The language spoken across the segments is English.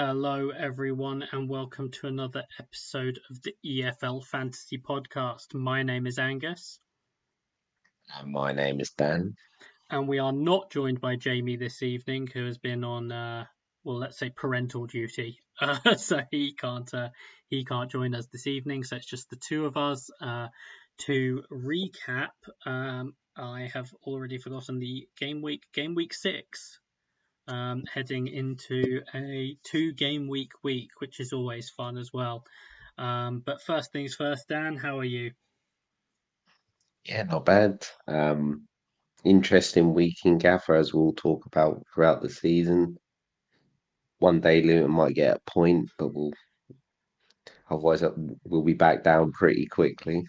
Hello, everyone, and welcome to another episode of the EFL Fantasy Podcast. My name is Angus, And my name is Dan. and we are not joined by Jamie this evening, who has been on, let's say, parental duty, so he can't join us this evening. So it's just the two of us. To recap, I have already forgotten the game week 6. Heading into a 2-game week, which is always fun as well. But first things first, Dan, how are you? Yeah, not bad. Interesting week in Gaffr, as we'll talk about throughout the season. One day Luton might get a point, but otherwise we'll be back down pretty quickly.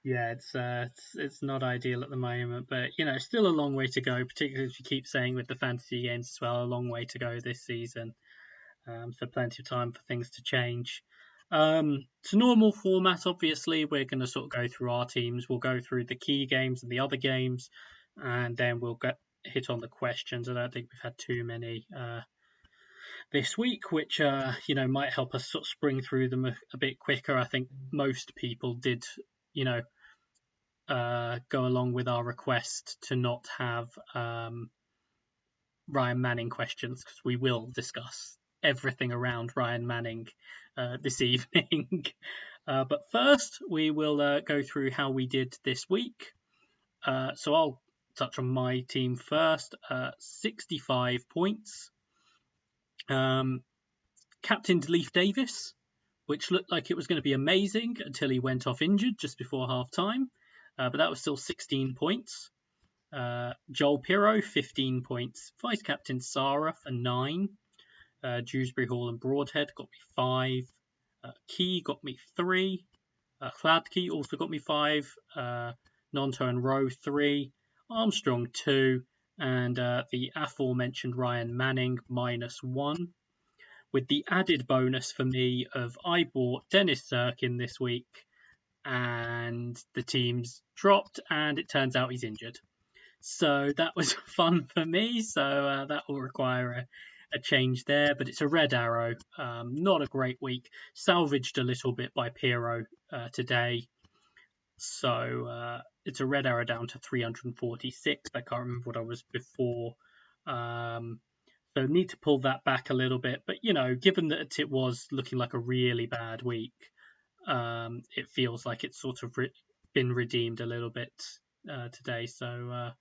Yeah, it's not ideal at the moment, but still a long way to go. Particularly as you keep saying with the fantasy games as well, a long way to go this season. So plenty of time for things to change. It's a normal format. Obviously, we're going to sort of go through our teams. We'll go through the key games and the other games, and then we'll hit on the questions. I don't think we've had too many this week, which might help us sort of spring through them a bit quicker. I think most people did, you know, go along with our request to not have Ryan Manning questions, because we will discuss everything around Ryan Manning this evening. But first, we will go through how we did this week. So I'll touch on my team first. 65 points. Captained Leif Davis, which looked like it was going to be amazing until he went off injured just before half time. But that was still 16 points. Joel Pirro, 15 points. Vice Captain Sarah for 9. Dewsbury Hall and Broadhead got me 5. Key got me 3. Hladky also got me 5. Nonto and Rowe 3. Armstrong 2. And the aforementioned Ryan Manning -1. With the added bonus for me of I bought Dennis Sirkin this week, and the team's dropped, and it turns out he's injured. So that was fun for me. So that will require a change there. But it's a red arrow. Not a great week. Salvaged a little bit by Pirro today. So it's a red arrow down to 346. I can't remember what I was before. So need to pull that back a little bit. But, given that it was looking like a really bad week, it feels like it's sort of been redeemed a little bit today. So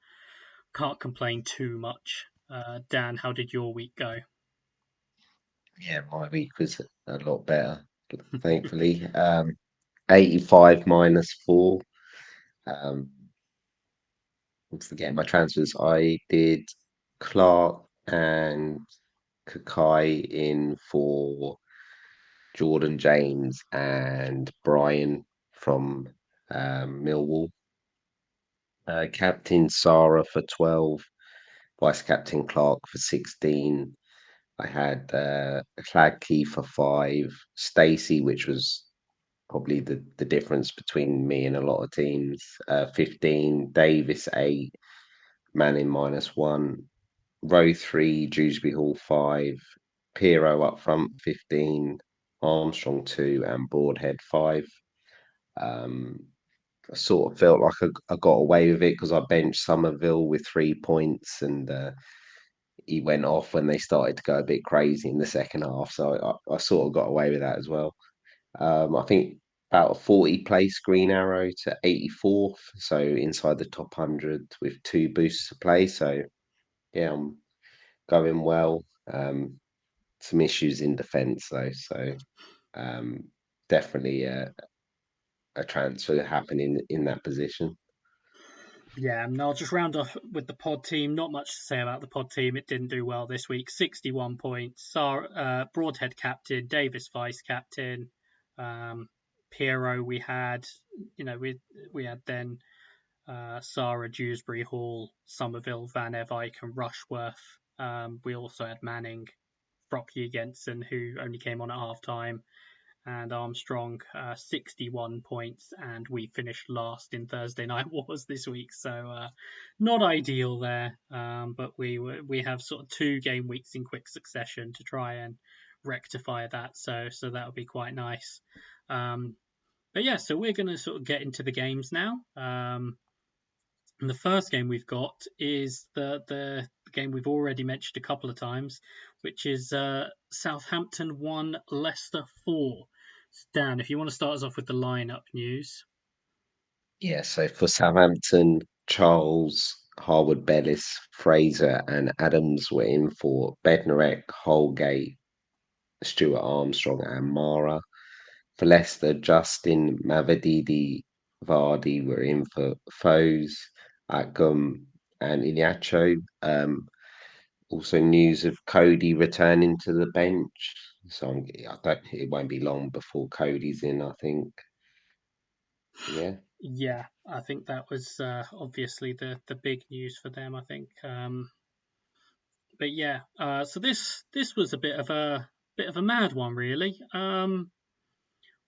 can't complain too much. Dan, how did your week go? Yeah, my week was a lot better, thankfully. 85 -4. Um, I'm forgetting my transfers. I did Clark and Kakai in for Jordan James and Brian from Millwall. Captain Sarah for 12, Vice Captain Clark for 16. I had Key for 5, Stacey, which was probably the difference between me and a lot of teams, 15, Davis 8, Manning -1, row 3, Dewsbury Hall 5, Pirro up front 15, Armstrong 2, and Broadhead 5. Um, I sort of felt like I got away with it because I benched Somerville with 3 points, and he went off when they started to go a bit crazy in the second half. So I sort of got away with that as well. I think about a 40 place green arrow to 84th, so inside the top 100 with 2 boosts to play. So yeah, I'm going well. Some issues in defence though, so um, definitely a transfer happening in that position. Yeah, and I'll just round off with the pod team. Not much to say about the pod team. It didn't do well this week. 61 points. Broadhead captain, Davis vice captain, Piero. We had, we had then Sarah, Dewsbury Hall, Somerville, Van Evike, and Rushworth. We also had Manning, Froppy Jensen, who only came on at half time, and Armstrong 61 points, and we finished last in Thursday Night Wars this week. So not ideal there, but we have sort of 2 game weeks in quick succession to try and rectify that. So that'll be quite nice. But yeah, so we're going to sort of get into the games now. And the first game we've got is the game we've already mentioned a couple of times, which is Southampton 1, Leicester 4. Dan, if you want to start us off with the lineup news. Yeah, so for Southampton, Charles, Harwood Bellis, Fraser, and Adams were in for Bednarek, Holgate, Stuart Armstrong, and Mara. For Leicester, Justin, Mavididi, Vardy were in for Foes, Akgum, and Iliacho. Also, news of Cody returning to the bench. So I don't. It won't be long before Cody's in. I think. Yeah. Yeah, I think that was obviously the big news for them. I think, but yeah, so this was a bit of a mad one, really.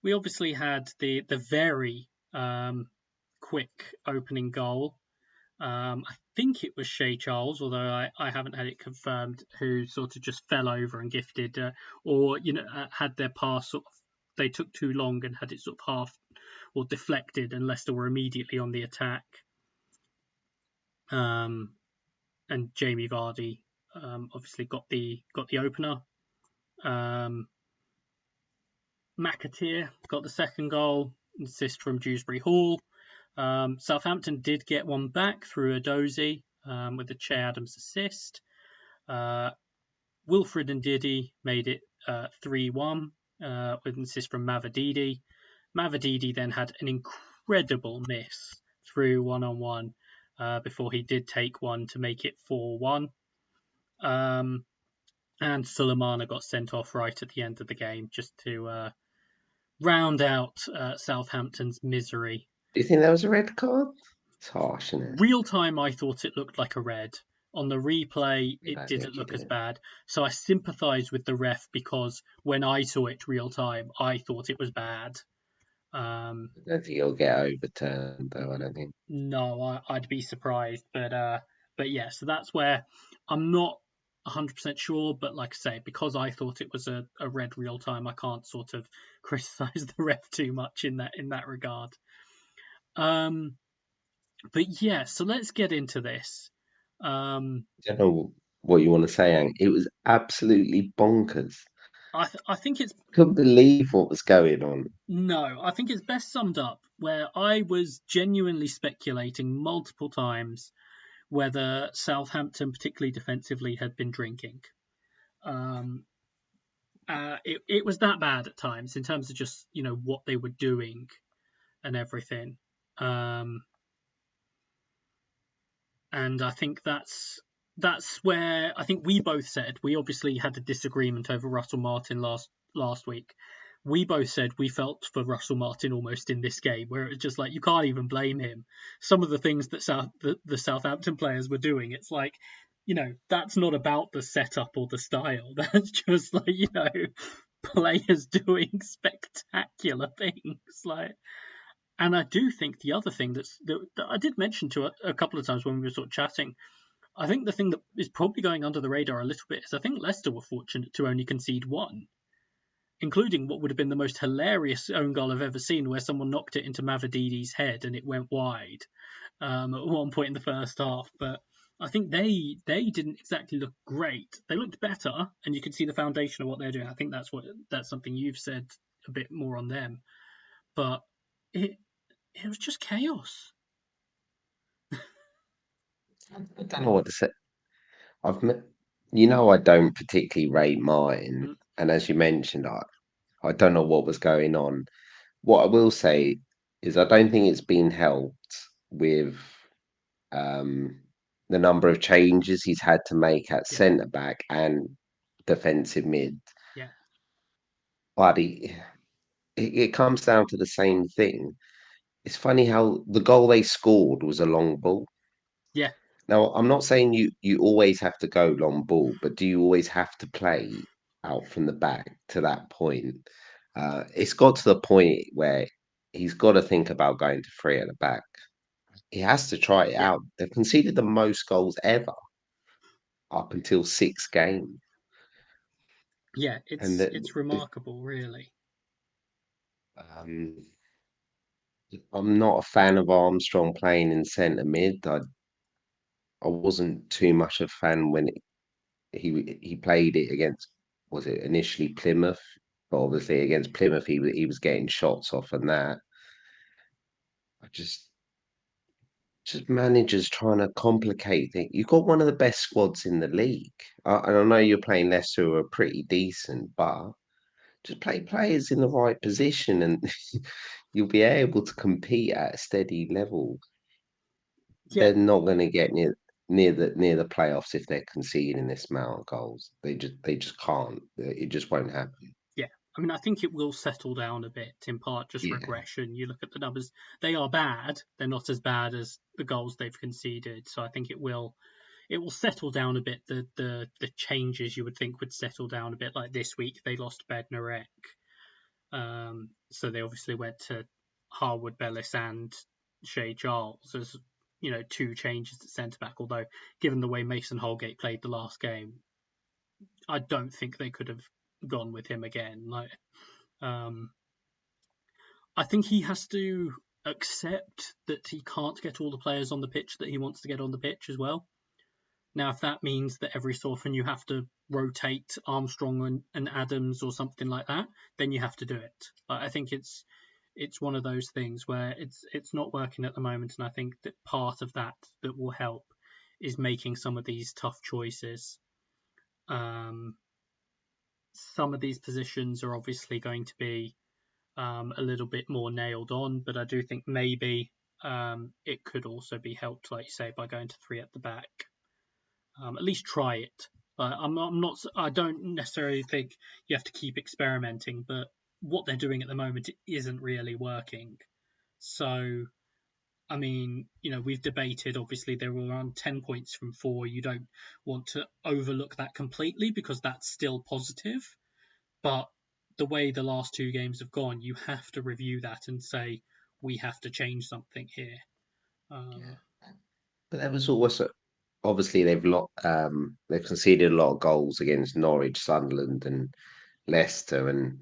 We obviously had the very quick opening goal. I think it was Shea Charles, although I haven't had it confirmed, who sort of just fell over and gifted, or had their pass sort of, they took too long and had it sort of half or deflected, and Leicester were immediately on the attack. Um, and Jamie Vardy obviously got the opener. McAteer got the second goal, assist from Dewsbury Hall. Southampton did get one back through a dozy with the Che Adams assist. Wilfred and Didi made it 3-1 with an assist from Mavididi. Mavididi then had an incredible miss through one-on-one before he did take one to make it 4-1. And Sulemana got sent off right at the end of the game just to round out Southampton's misery. Do you think that was a red card? It's harsh, isn't it? Real time, I thought it looked like a red. On the replay, I it don't didn't think you look as did. bad. So I sympathise with the ref because when I saw it real time, I thought it was bad. I don't think it'll get overturned, though. I don't think. No, I'd be surprised, but yeah. So that's where I'm not 100% sure, but like I say, because I thought it was a red real time, I can't sort of criticise the ref too much in that regard. But yeah, so let's get into this. Um, I don't know what you want to say, Ang. It was absolutely bonkers. I think it's Couldn't believe what was going on. no, I think it's best summed up where I was genuinely speculating multiple times whether Southampton, particularly defensively, had been drinking. Um, it was that bad at times in terms of just what they were doing and everything. Um, and I think that's where I think we both said we obviously had a disagreement over Russell Martin last week. We both said we felt for Russell Martin almost in this game, where it was just like you can't even blame him. Some of the things that the Southampton players were doing, it's like, that's not about the setup or the style. That's just like players doing spectacular things. Like, and I do think the other thing that I did mention to a couple of times when we were sort of chatting, I think the thing that is probably going under the radar a little bit is I think Leicester were fortunate to only concede one, including what would have been the most hilarious own goal I've ever seen, where someone knocked it into Mavididi's head and it went wide at one point in the first half. But I think they didn't exactly look great. They looked better, and you could see the foundation of what they're doing. I think that's something you've said a bit more on them, but it was just chaos. I don't know what to say. I've met, I don't particularly rate Martin, Mm, and as you mentioned, I don't know what was going on. What I will say is I don't think it's been helped with um, the number of changes he's had to make at yeah, centre back and defensive mid. yeah, But it comes down to the same thing. It's funny how the goal they scored was a long ball. yeah. Now, I'm not saying you always have to go long ball, but do you always have to play out from the back to that point? It's got to the point where he's got to think about going to three at the back. He has to try it Yeah, out. They've conceded the most goals ever up until 6 games, yeah, and it's remarkable, really. um, I'm not a fan of Armstrong playing in centre mid. I wasn't too much a fan when he played it against, was it initially Plymouth? But obviously against Plymouth he was getting shots off and that. I just managers trying to complicate things. You've got one of the best squads in the league. And I know you're playing Leicester who are pretty decent, but just play players in the right position and you'll be able to compete at a steady level. Yeah, They're not going to get near the playoffs if they're conceding this amount of goals. They just can't. It just won't happen. yeah. I mean, I think it will settle down a bit, in part just Yeah, regression. You look at the numbers; they are bad. They're not as bad as the goals they've conceded. So I think it will settle down a bit. The changes you would think would settle down a bit. Like this week, they lost Bednarek, so they obviously went to Harwood Bellis and Shay Charles as two changes at centre back. Although, given the way Mason Holgate played the last game, I don't think they could have gone with him again. Um, I think he has to accept that he can't get all the players on the pitch that he wants to get on the pitch as well. Now, if that means that every so often you have to rotate Armstrong and Adams or something like that, then you have to do it. I think it's one of those things where it's not working at the moment, and I think that part of that will help is making some of these tough choices. Um, some of these positions are obviously going to be a little bit more nailed on, but I do think maybe it could also be helped, like you say, by going to three at the back. At least try it. I'm not. I don't necessarily think you have to keep experimenting, but what they're doing at the moment isn't really working. So, I mean, we've debated. Obviously, they were around 10 points from four. You don't want to overlook that completely because that's still positive. But the way the last two games have gone, you have to review that and say we have to change something here. Um, yeah. But there was also obviously they've conceded a lot of goals against Norwich, Sunderland, and Leicester, and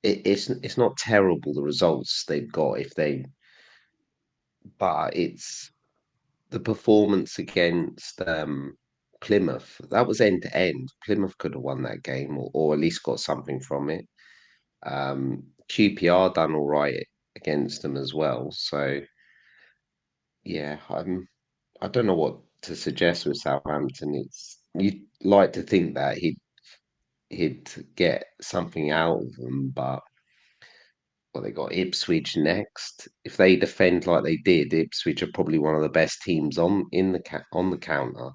it's not terrible the results they've got if they, but it's the performance against Plymouth. That was end to end. Plymouth could have won that game or at least got something from it. QPR done all right against them as well. So yeah, I don't know what to suggest with Southampton. It's you'd like to think that he'd get something out of them, but well, they got Ipswich next. If they defend like they did, Ipswich are probably one of the best teams on the counter.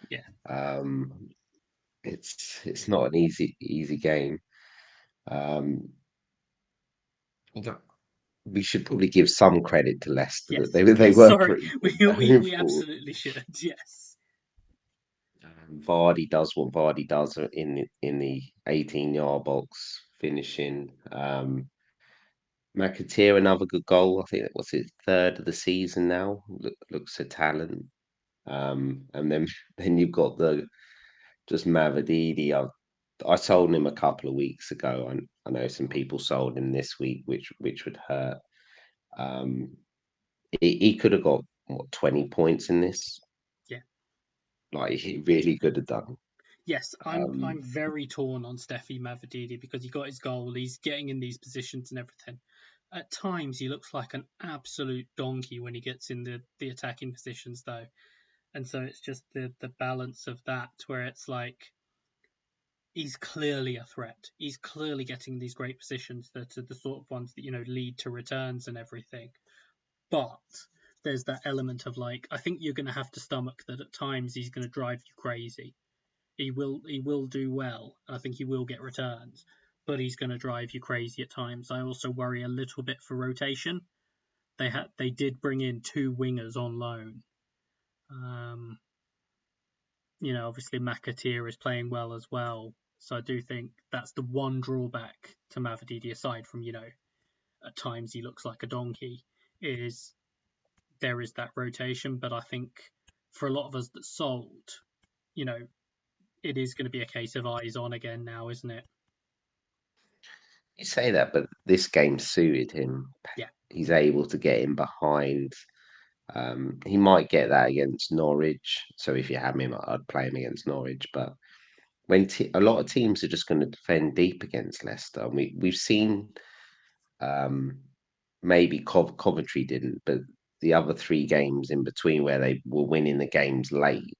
yeah, Um, it's not an easy game. Um, but we should probably give some credit to Leicester that yes, they yes. were Sorry, pretty good we going forward. absolutely should. Yes, Vardy does what Vardy does in the 18-yard box finishing. McAteer another good goal. I think that was his third of the season now. Looks a talent. And then then you've got the just Mavididi. I sold him a couple of weeks ago. I know some people sold him this week, which would hurt. Um, he could have got what 20 points in this. yeah, Like he really could have done. yes. I'm Um, very torn on Steffi Mavadidi because he got his goal. He's getting in these positions and everything. At times, he looks like an absolute donkey when he gets in the attacking positions, though. And so it's just the balance of that where it's like he's clearly a threat. He's clearly getting these great positions that are the sort of ones that lead to returns and everything. But there's that element of like I think you're going to have to stomach that at times he's going to drive you crazy. He will do well. I think he will get returns, but he's going to drive you crazy at times. I also worry a little bit for rotation. They did bring in two wingers on loan. Um, Obviously McAteer is playing well as well. So I do think that's the one drawback to Mavididi, aside from, at times he looks like a donkey, is there is that rotation. But I think for a lot of us that sold, you know, it is going to be a case of eyes on again now, isn't it? You say that, but this game suited him. Yeah, He's able to get in behind. He might get that against Norwich. So if you have him, I'd play him against Norwich. But when a lot of teams are just going to defend deep against Leicester, and we've seen um, maybe Coventry didn't, but the other three games in between where they were winning the games late,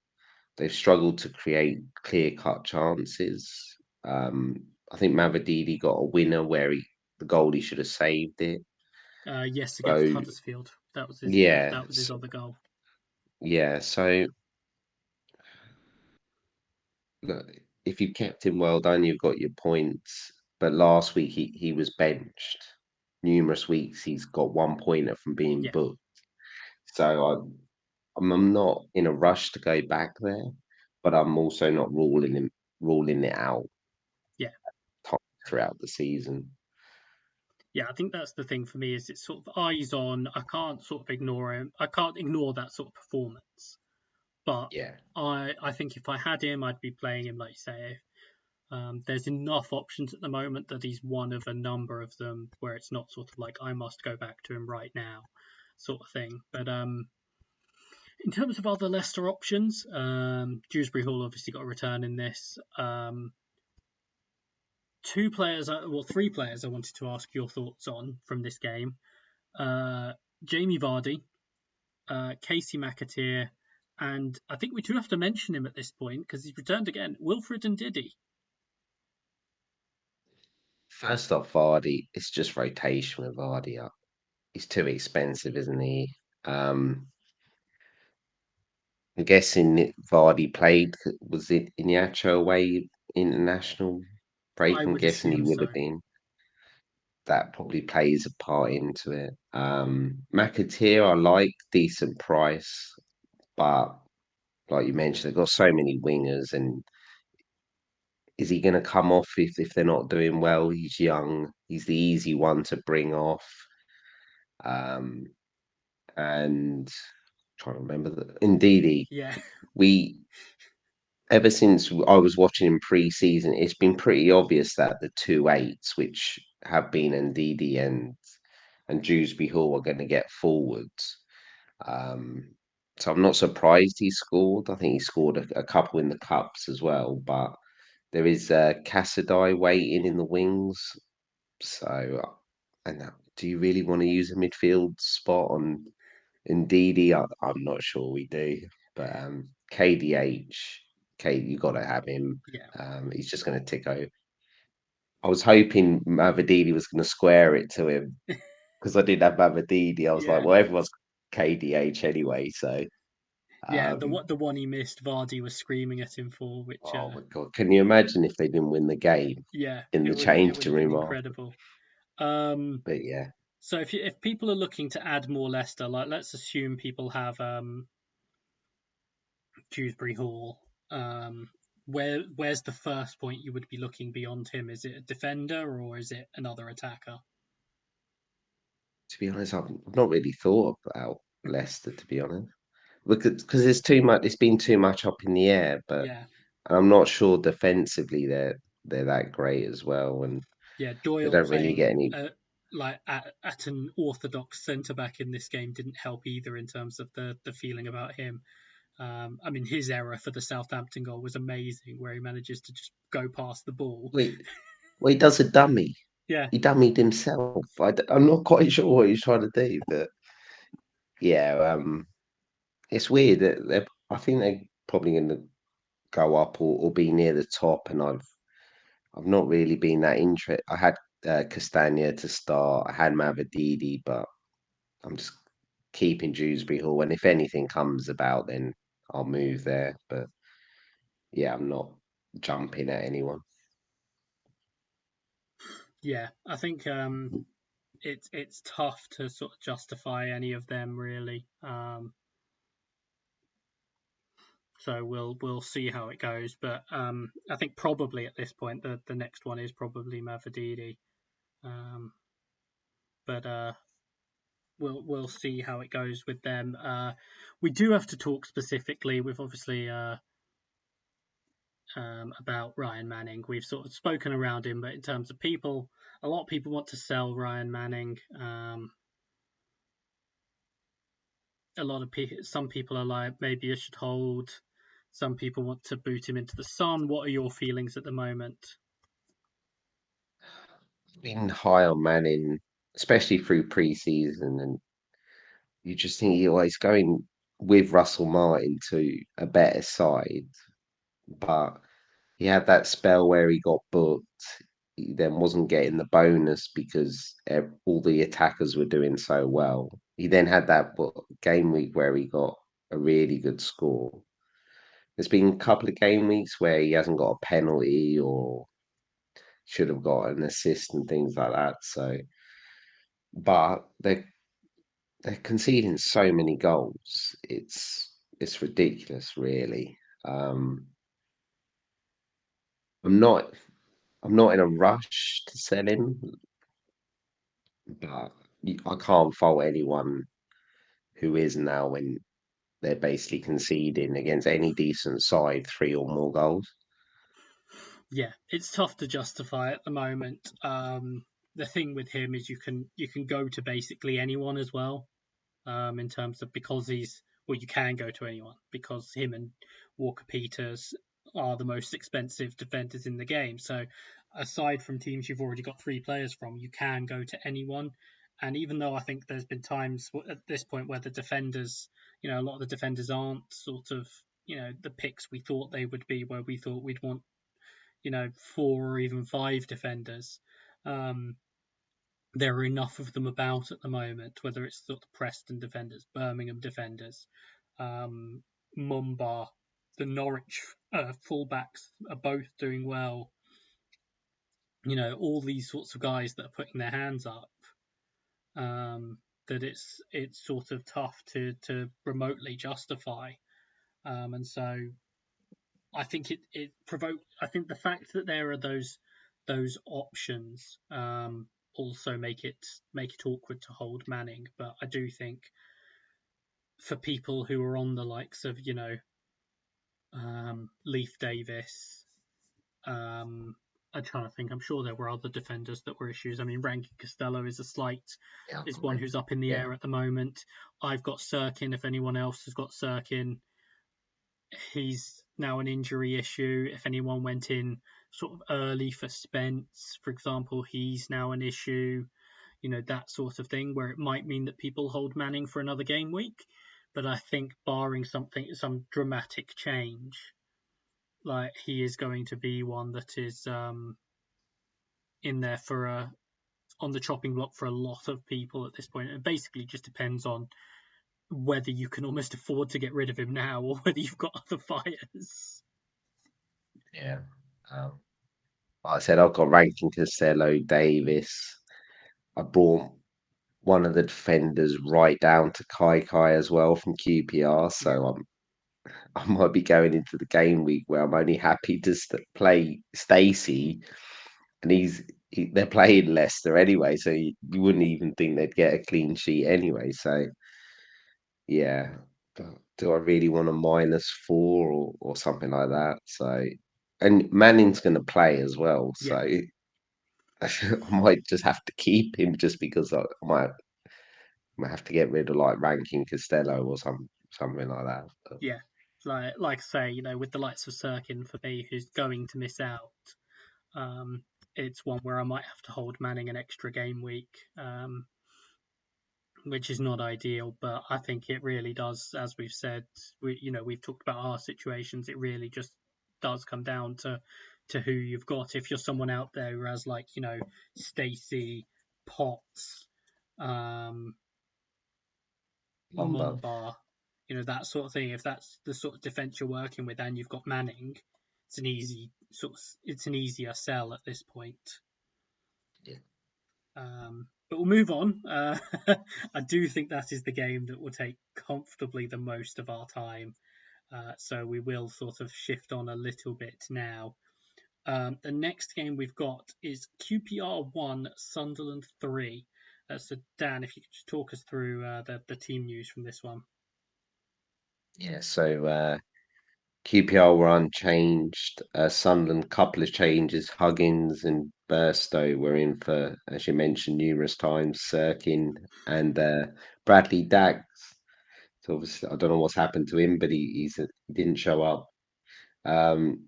they've struggled to create clear cut chances. Um, I think Mavididi got a winner where the goalie should have saved it. yes, against So Huddersfield, that was his yeah, that was his other goal. yeah. So look, if you kept him, well done. You've got your points. But last week he was benched. Numerous weeks he's got 1 pointer from being Yeah, booked. So I'm not in a rush to go back there, but I'm also not ruling it out yeah, throughout the season. yeah. I think that's the thing for me, is it's sort of eyes on. I can't sort of ignore him. I can't ignore that sort of performance. But Yeah. I think if I had him, I'd be playing him, like you say. There's enough options at the moment that he's one of a number of them where it's not sort of like I must go back to him right now, sort of thing. But in terms of other Leicester options, Dewsbury Hall obviously got a return in this. Three players I wanted to ask your thoughts on from this game. Uh, Jamie Vardy, Casey McAteer, and I think we do have to mention him at this point because he's returned again, Wilfred and Diddy. First off, Vardy, it's just rotation with Vardy. He's too expensive, isn't he? Um, I'm guessing Vardy played, was it Iñárritu away international I break? I'm would guessing he assume would so. have been. That probably plays a part into it. McAteer, I like, decent price, but like you mentioned, they've got so many wingers, and is he going to come off if they're not doing well? He's young. He's the easy one to bring off. Um, and trying to remember that. Indeedy, Yeah, we ever since I was watching him pre-season, it's been pretty obvious that the two eights, which have been Ndidi and Dewsbury Hall, are going to get forwards. Um, so I'm not surprised he scored. I think he scored a couple in the cups as well. But there is Cassadai waiting in the wings. So, and do you really want to use a midfield spot on Ndidi? I'm not sure we do. But KDH, you got to have him. yeah, He's just going to tick over. I was hoping Mavididi was going to square it to him because I didn't have Mavididi. I was like, yeah, well, everyone's KDH anyway. So, yeah. um, The one he missed, Vardy was screaming at him for, which oh my God. Can you imagine if they didn't win the game yeah, in the it would changing have been room after? incredible. Um, But yeah, so if people are looking to add more Leicester, like let's assume people have Dewsbury Hall, where's the first point you would be looking beyond him? Is it a defender or is it another attacker? to be honest, I've not really thought about Leicester, to be honest, because there's too much. It's been too much up in the air, but Yeah, I'm not sure defensively they're that great as well, and yeah. they Doyle don't really get playing any. like at an orthodox centre back in this game didn't help either in terms of the feeling about him. I mean, his error for the Southampton goal was amazing, where he manages to just go past the ball. Wait, well, he does a dummy. Yeah, He dummied himself. I'm not quite sure what he's trying to do, but yeah, it's weird that I think they're probably going to go up or be near the top, and I've not really been that interested. I had Castagna to start. I had Mavididi, but I'm just keeping Dewsbury Hall. And if anything comes about, then I'll move there. But yeah, I'm not jumping at anyone. yeah. I think it's tough to sort of justify any of them really. So we'll see how it goes. But I think probably at this point the next one is probably Mavadidi. But we'll see how it goes with them. We do have to talk specifically. We've obviously about Ryan Manning. We've sort of spoken around him, but in terms of people, a lot of people want to sell Ryan Manning. A lot of people, some people are like, maybe you should hold. Some people want to boot him into the sun. What are your feelings at the moment? Been high on Manning, especially through pre-season, and you just think he's going with Russell Martin to a better side, but he had that spell where he got booked. He then wasn't getting the bonus because all the attackers were doing so well. He then had that game week where he got a really good score. There's been a couple of game weeks where he hasn't got a penalty or should have got an assist and things like that. So, but they're conceding so many goals. It's ridiculous, really. Um, I'm not I'm not in a rush to sell him, but I can't fault anyone who is now when they're basically conceding against any decent side 3 or more goals. Yeah, it's tough to justify at the moment. The thing with him is you can go to basically anyone as well. In terms of because you can go to anyone because him and Walker Peters are the most expensive defenders in the game. So aside from teams you've already got 3 players from, you can go to anyone. And even though I think there's been times at this point where the defenders, a lot of the defenders aren't sort of, the picks we thought they would be, where we thought we'd want, 4 or even 5 defenders. Um, there are enough of them about at the moment, whether it's sort of Preston defenders, Birmingham defenders, um, Mumbar, the Norwich fullbacks are both doing well. All these sorts of guys that are putting their hands up. That it's sort of tough to remotely justify, and so I think it provoked. I think the fact that there are those options also make it awkward to hold Manning. But I do think for people who are on the likes of Leaf Davis, I'm trying to think. I'm sure there were other defenders that were issues. I mean, Rankin Costello Yeah, is one who's up in the yeah, air at the moment. I've got Sirkin. If anyone else has got Sirkin, he's now an injury issue. If anyone went in sort of early for Spence, for example, he's now an issue. That sort of thing, where it might mean that people hold Manning for another game week. But I think barring some dramatic change, like he is going to be one that is in there on the chopping block for a lot of people at this point. It basically just depends on whether you can almost afford to get rid of him now or whether you've got other fires. yeah. Um, like I said, I've got Rankin, Costello, Davis. I brought one of the defenders right down to Kai as well from QPR, Yeah, so I might be going into the game week where I'm only happy to play Stacey, and they're playing Leicester anyway, so you wouldn't even think they'd get a clean sheet anyway. So yeah, but do I really want a -4 or something like that? So, and Manning's going to play as well, yeah, so I might just have to keep him just because I might have to get rid of like Ranking Costello or something like that. But yeah. Like I say, with the likes of Sirkin for me, who's going to miss out, um, it's one where I might have to hold Manning an extra game week, which is not ideal. But I think it really does, as we've said, we've talked about our situations. It really just does come down to who you've got. If you're someone out there who has Stacey, Potts, um, Lumber, Mumbar, that sort of thing. If that's the sort of defence you're working with, and you've got Manning, it's an easier sell at this point. yeah, But we'll move on. I do think that is the game that will take comfortably the most of our time. So we will sort of shift on a little bit now. The next game we've got is QPR 1, Sunderland 3. So, Dan, if you could just talk us through the team news from this one. Yeah, so QPR were unchanged. Sunderland, couple of changes. Huggins and Burstow were in for, as you mentioned numerous times, Sirkin and Bradley Dags. So obviously, I don't know what's happened to him, but he didn't show up. Um,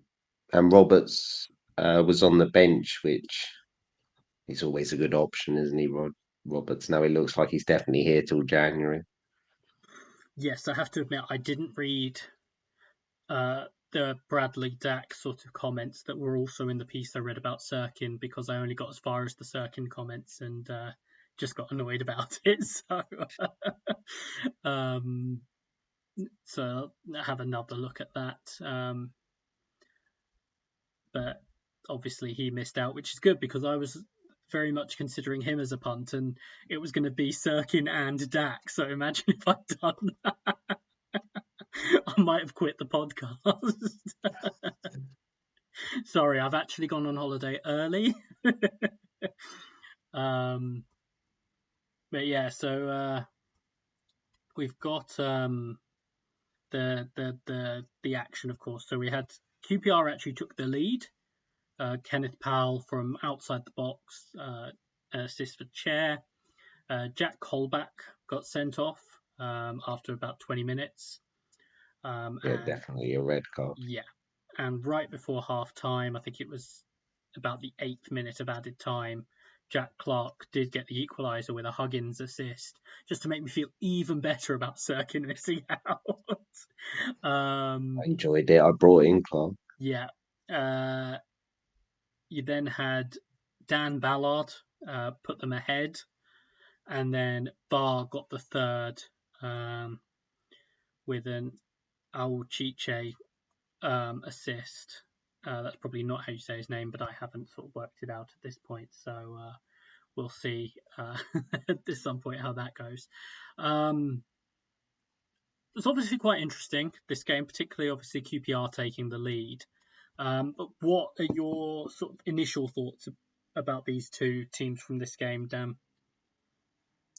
and Roberts was on the bench, which is always a good option, isn't he, Roberts? Now he looks like he's definitely here till January. Yes, I have to admit, I didn't read the Bradley Dack sort of comments that were also in the piece I read about Sirkin because I only got as far as the Sirkin comments and just got annoyed about it. Um, so I have another look at that. But obviously he missed out, which is good because I was very much considering him as a punt, and it was going to be Sirkin and Dak. So imagine if I'd done that. I might have quit the podcast. Sorry, I've actually gone on holiday early. um, but yeah, so we've got the action, of course. So we had QPR actually took the lead. Kenneth Powell from outside the box, an assist for Chair. Jack Colback got sent off after about 20 minutes. Yeah, And definitely a red card. yeah, and right before half time, I think it was about the 8th minute of added time, Jack Clark did get the equaliser with a Huggins assist, just to make me feel even better about Sirkin missing out. I enjoyed it. I brought in Clark. Yeah. You then had Dan Ballard put them ahead, and then Barr got the third with an Auchiche assist. That's probably not how you say his name, but I haven't sort of worked it out at this point, so we'll see at some point how that goes. It's obviously quite interesting, this game, particularly obviously QPR taking the lead. But what are your sort of initial thoughts about these two teams from this game, Dan?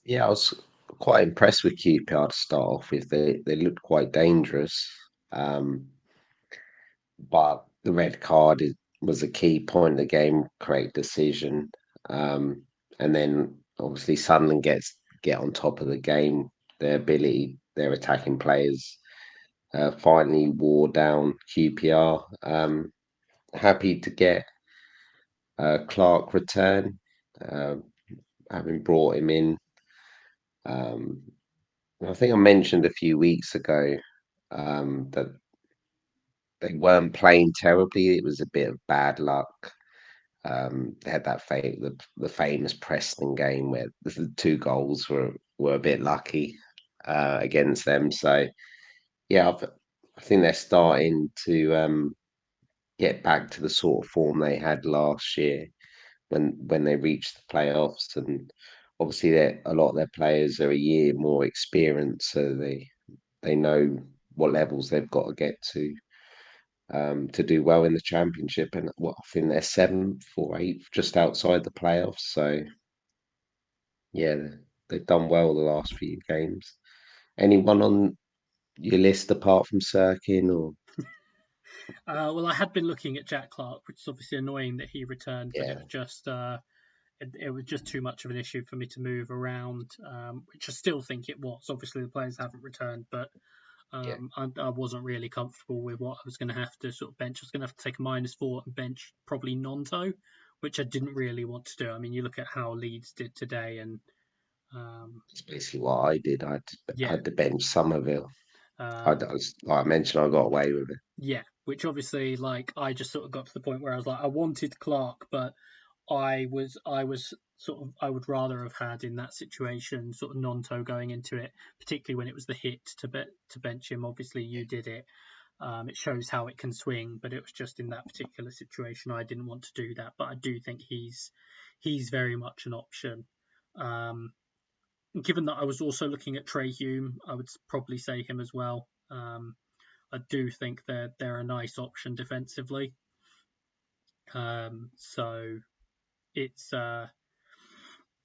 Yeah, I was quite impressed with QPR to start off with. They looked quite dangerous. But the red card was a key point of the game, correct decision. Um, and then obviously Sunderland get on top of the game. Their ability, their attacking players finally wore down QPR. Happy to get Clark return, uh, having brought him in. Um, I think I mentioned a few weeks ago that they weren't playing terribly. It was a bit of bad luck. They had the famous Preston game where the two goals were a bit lucky against them. So yeah, I think they're starting to get back to the sort of form they had last year when they reached the playoffs. And obviously, a lot of their players are a year more experienced, so they know what levels they've got to get to do well in the championship. And what I think they're seventh or eighth, just outside the playoffs. So yeah, they've done well the last few games. Anyone on your list apart from Sirkin or Well, I had been looking at Jack Clark, which is obviously annoying that he returned, but yeah, it was just too much of an issue for me to move around, which I still think it was. Obviously, the players haven't returned, but yeah, I wasn't really comfortable with what I was going to have to sort of bench. I was going to have to take a -4 and bench probably Nonto, which I didn't really want to do. I mean, you look at how Leeds did today, and that's basically what I did. I yeah, had to bench Somerville. um, Like I mentioned, I got away with it. yeah, which obviously, like, I just sort of got to the point where I was like, I wanted Clark, but I was sort of I would rather have had in that situation sort of Nonto going into it, particularly when it was the hit to bench him. Obviously, you did it. It shows how it can swing, but it was just in that particular situation I didn't want to do that. But I do think he's very much an option. Um, Given that I was also looking at Trey Hume, I would probably say him as well. I do think they're a nice option defensively. So it's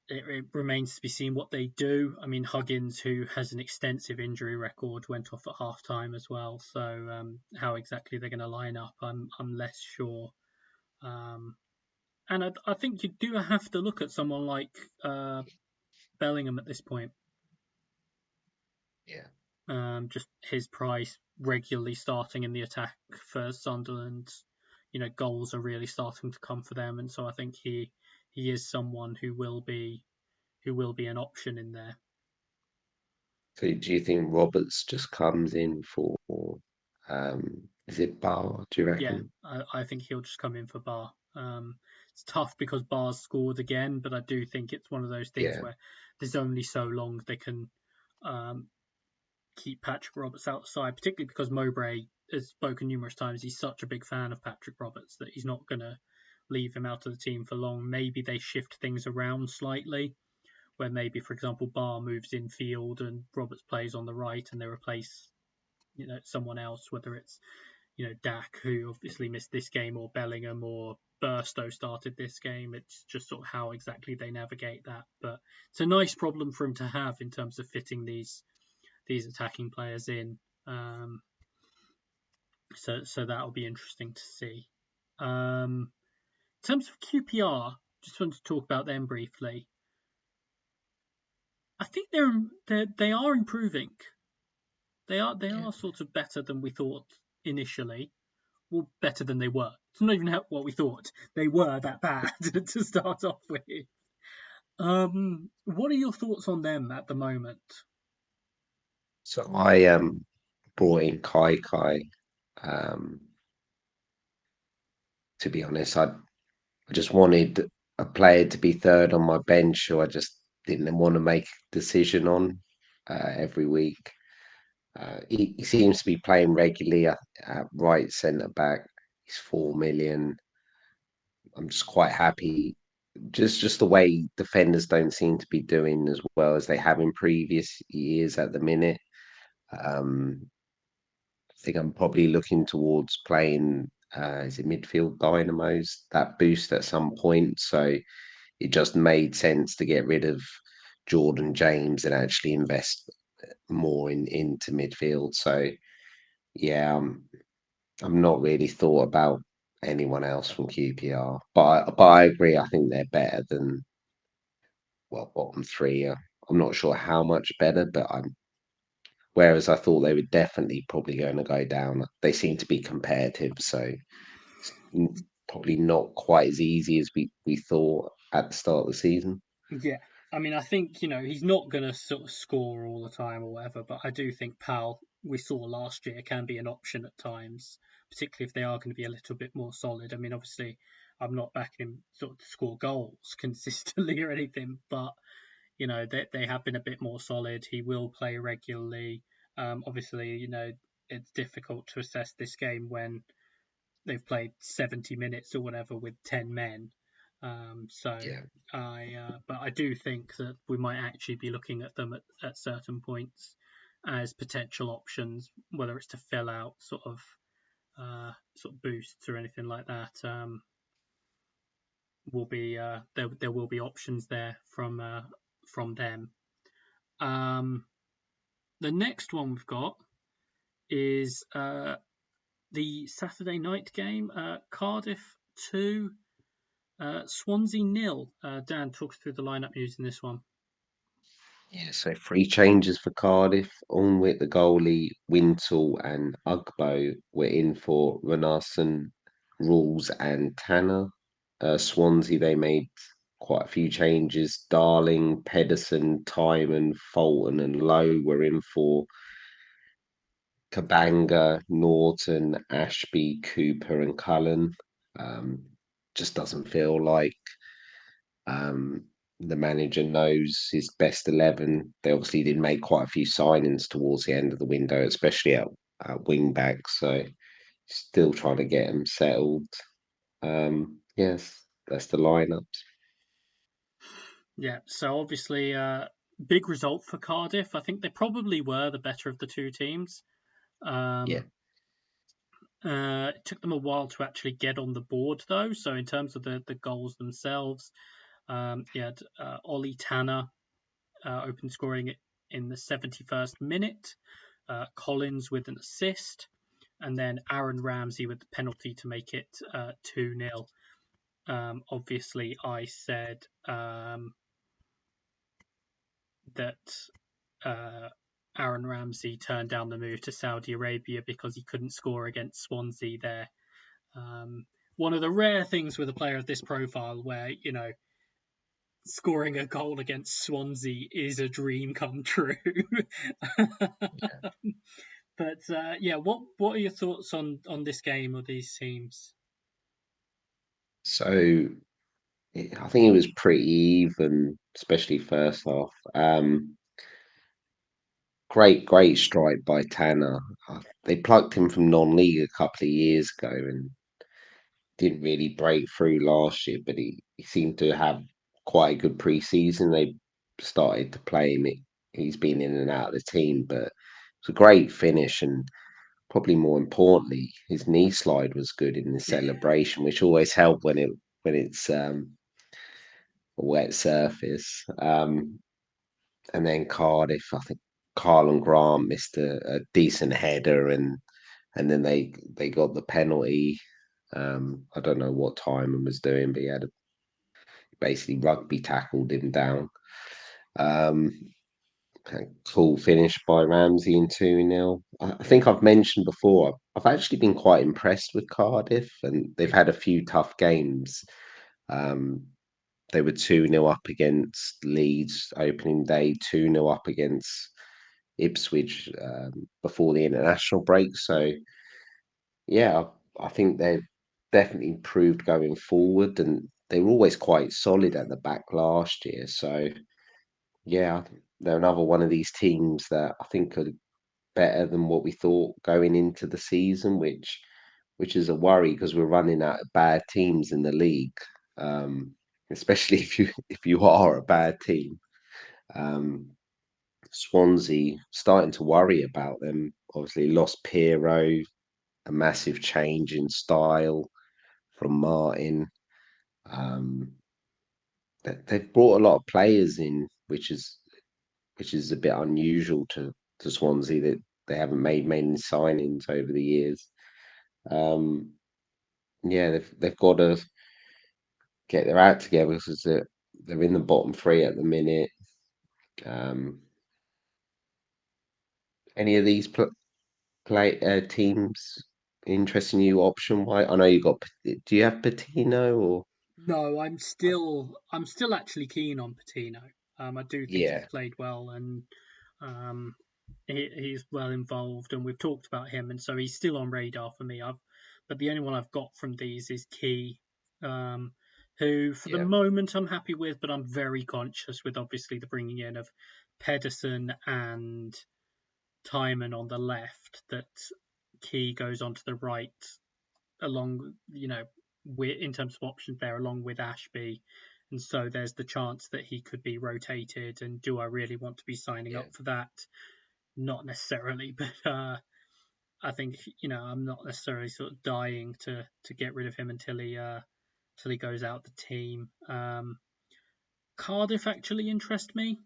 it remains to be seen what they do. I mean, Huggins, who has an extensive injury record, went off at half time as well. So how exactly they're going to line up, I'm less sure. And I think you do have to look at someone like Bellingham at this point. Yeah. Just his price regularly starting in the attack for Sunderland. Goals are really starting to come for them, and so I think he is someone who will be an option in there. So do you think Roberts just comes in for is it Bar, do you Yeah, reckon? I think he'll just come in for Bar. It's tough because Bar's scored again, but I do think it's one of those things Yeah. where there's only so long they can um, keep Patrick Roberts outside, particularly because Mowbray has spoken numerous times. He's such a big fan of Patrick Roberts that he's not going to leave him out of the team for long. Maybe they shift things around slightly, where maybe, for example, Barr moves in field and Roberts plays on the right, and they replace someone else, whether it's Dak, who obviously missed this game, or Bellingham, or Burstow started this game. It's just sort of how exactly they navigate that. But it's a nice problem for him to have in terms of fitting these attacking players in. Um, so that'll be interesting to see. In terms of QPR, just wanted to talk about them briefly. I think they are improving. They Yeah. are sort of better than we thought initially. Well, better than they were. It's not even what we thought. They were that bad to start off with. What are your thoughts on them at the moment? So I brought in Kai. Um, to be honest, I just wanted a player to be third on my bench who I just didn't want to make a decision on every week. He seems to be playing regularly at right centre back. He's 4 million. I'm just quite happy. Just the way defenders don't seem to be doing as well as they have in previous years at the minute. I think I'm probably looking towards playing is it midfield dynamos that boost at some point. So it just made sense to get rid of Jordan James and actually invest more into midfield. So yeah, I'm not really thought about anyone else from QPR, but I agree. I think they're better than bottom three. I'm not sure how much better, but I'm. Whereas I thought they were definitely probably going to go down. They seem to be competitive, so it's probably not quite as easy as we thought at the start of the season. Yeah, I mean, I think he's not going to sort of score all the time or whatever, but I do think Pal we saw last year can be an option at times, particularly if they are going to be a little bit more solid. I mean, obviously, I'm not backing him sort of to score goals consistently or anything, but they have been a bit more solid. He will play regularly. Obviously, it's difficult to assess this game when they've played 70 minutes or whatever with 10 men. So Yeah, but I do think that we might actually be looking at them at certain points as potential options, whether it's to fill out sort of boosts or anything like that. Will be there will be options there from them. Um, the next one we've got is the Saturday night game, Cardiff 2, Swansea nil. Dan, talk us through the lineup news in this one. yeah. So three changes for Cardiff. On with the goalie, Wintle and Ugbo were in for Renarsson, Rules and Tanner. Swansea they made quite a few changes. Darling, Pedersen, Timon, Fulton, and Lowe were in for Kabanga, Norton, Ashby, Cooper, and Cullen. Um, just doesn't feel like um, the manager knows his best 11. They obviously did make quite a few signings towards the end of the window, especially at wing back. So still trying to get them settled. Yes, that's the lineups. Yeah, so obviously, big result for Cardiff. I think they probably were the better of the two teams. Yeah, Um, It took them a while to actually get on the board, though. So in terms of the goals themselves, you had Ollie Tanner open scoring it in the 71st minute, Collins with an assist, and then Aaron Ramsey with the penalty to make it 2-0. Obviously, I said that Aaron Ramsey turned down the move to Saudi Arabia because he couldn't score against Swansea there. One of the rare things with a player of this profile where, scoring a goal against Swansea is a dream come true. But what are your thoughts on this game or these teams? So I think it was pretty even, especially first half. Great strike by Tanner. They plucked him from non-league a couple of years ago and didn't really break through last year, but he seemed to have quite a good pre-season. They started to play him. He's been in and out of the team, but it's a great finish, and probably more importantly, his knee slide was good in the celebration, which always help when it's a wet surface. And then Cardiff, I think Carlon Grant missed a decent header, and then they got the penalty. I don't know what Timon was doing, but he had basically rugby tackled him down. Um, cool finish by Ramsey in 2-0. I think I've mentioned before, I've actually been quite impressed with Cardiff, and they've had a few tough games. Um, they were 2-0 up against Leeds opening day, 2-0 up against Ipswich before the international break. So, yeah, I think they've definitely improved going forward, and they were always quite solid at the back last year. So, yeah, they're another one of these teams that I think are better than what we thought going into the season, which is a worry because we're running out of bad teams in the league, especially if you are a bad team. Um, Swansea starting to worry about them. Obviously, lost Piero, a massive change in style from Martin. Um, they've brought a lot of players in, which is a bit unusual to Swansea that they haven't made many signings over the years. Um, yeah, they've got to get their act together because they're in the bottom three at the minute. Um, any of these play teams interesting you option wise? I know you got. Do you have Patino or? No, I'm still actually keen on Patino. I do think he's Yeah, played well and um, he's well involved, and we've talked about him, and so he's still on radar for me. But the only one I've got from these is Key, um, who for the yeah, moment I'm happy with, but I'm very conscious with obviously the bringing in of Pedersen and Timon on the left that Key goes onto the right along, in terms of options there, along with Ashby. And so there's the chance that he could be rotated. And do I really want to be signing yeah, up for that? Not necessarily, but I think I'm not necessarily sort of dying to get rid of him until he goes out the team. Cardiff actually interest me.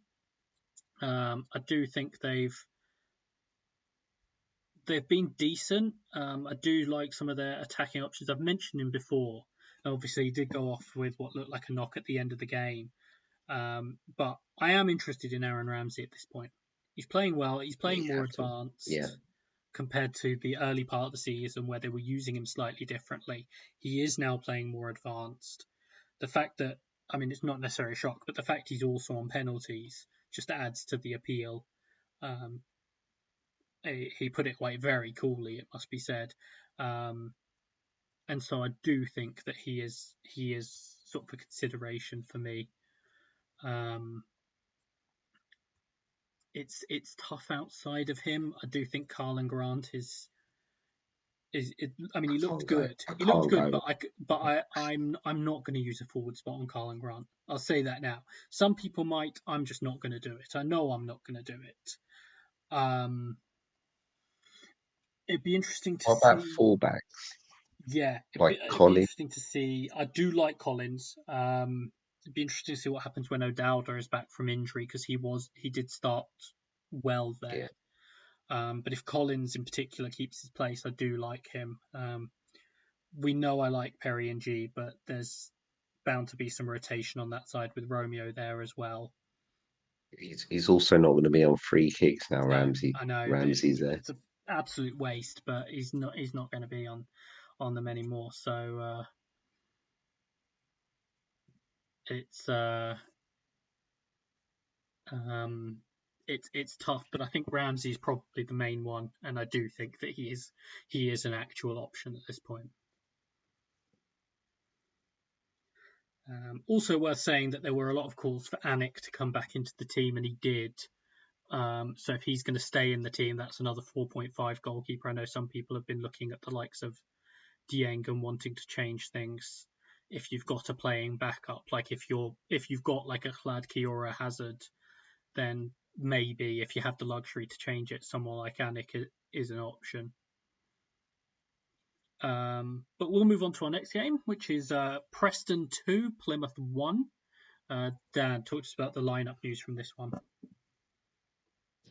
I do think they've been decent. I do like some of their attacking options. I've mentioned him before. Obviously, he did go off with what looked like a knock at the end of the game. But I am interested in Aaron Ramsey at this point. He's playing well. He's yeah. playing You more have to. Yeah, advanced compared to the early part of the season where they were using him slightly differently. He is now playing more advanced. The fact that, I mean, it's not necessarily a shock, but the fact he's also on penalties just adds to the appeal. Um, he put it quite very coolly, it must be said. Um, and so I do think that he is sort of a consideration for me. Um, it's tough outside of him. I do think Carlin Grant is. I mean, I he looked can't go. good. I He looked can't good, go. I'm not going to use a forward spot on Carlin Grant. I'll say that now. Some people might. I'm just not going to do it. I know I'm not going to do it. Um, it'd be interesting to What about see. fullbacks Yeah, like it'd be Colin? interesting to see. I do like Collins. It'd be interesting to see what happens when O'Dowda is back from injury because he did start well Yeah, there. But if Collins in particular keeps his place, I do like him. We know I like Perry and G, but there's bound to be some rotation on that side with Romeo there as well. he's also not going to be on free kicks now. No, I know Ramsey's there. it's an absolute waste, but he's not going to be on them anymore. So it's um, it's tough, but I think Ramsey's probably the main one, and I do think that he is an actual option at this point. Also worth saying that there were a lot of calls for Anik to come back into the team, and he did. So if he's going to stay in the team, that's another 4.5 goalkeeper. I know some people have been looking at the likes of Dieng and wanting to change things. If you've got a playing backup, like if you've got like a Hladky or a Hazard, then maybe if you have the luxury to change it, someone like Anik is an option. But we'll move on to our next game, which is Preston 2, Plymouth 1. Dan, talk to us about the lineup news from this one.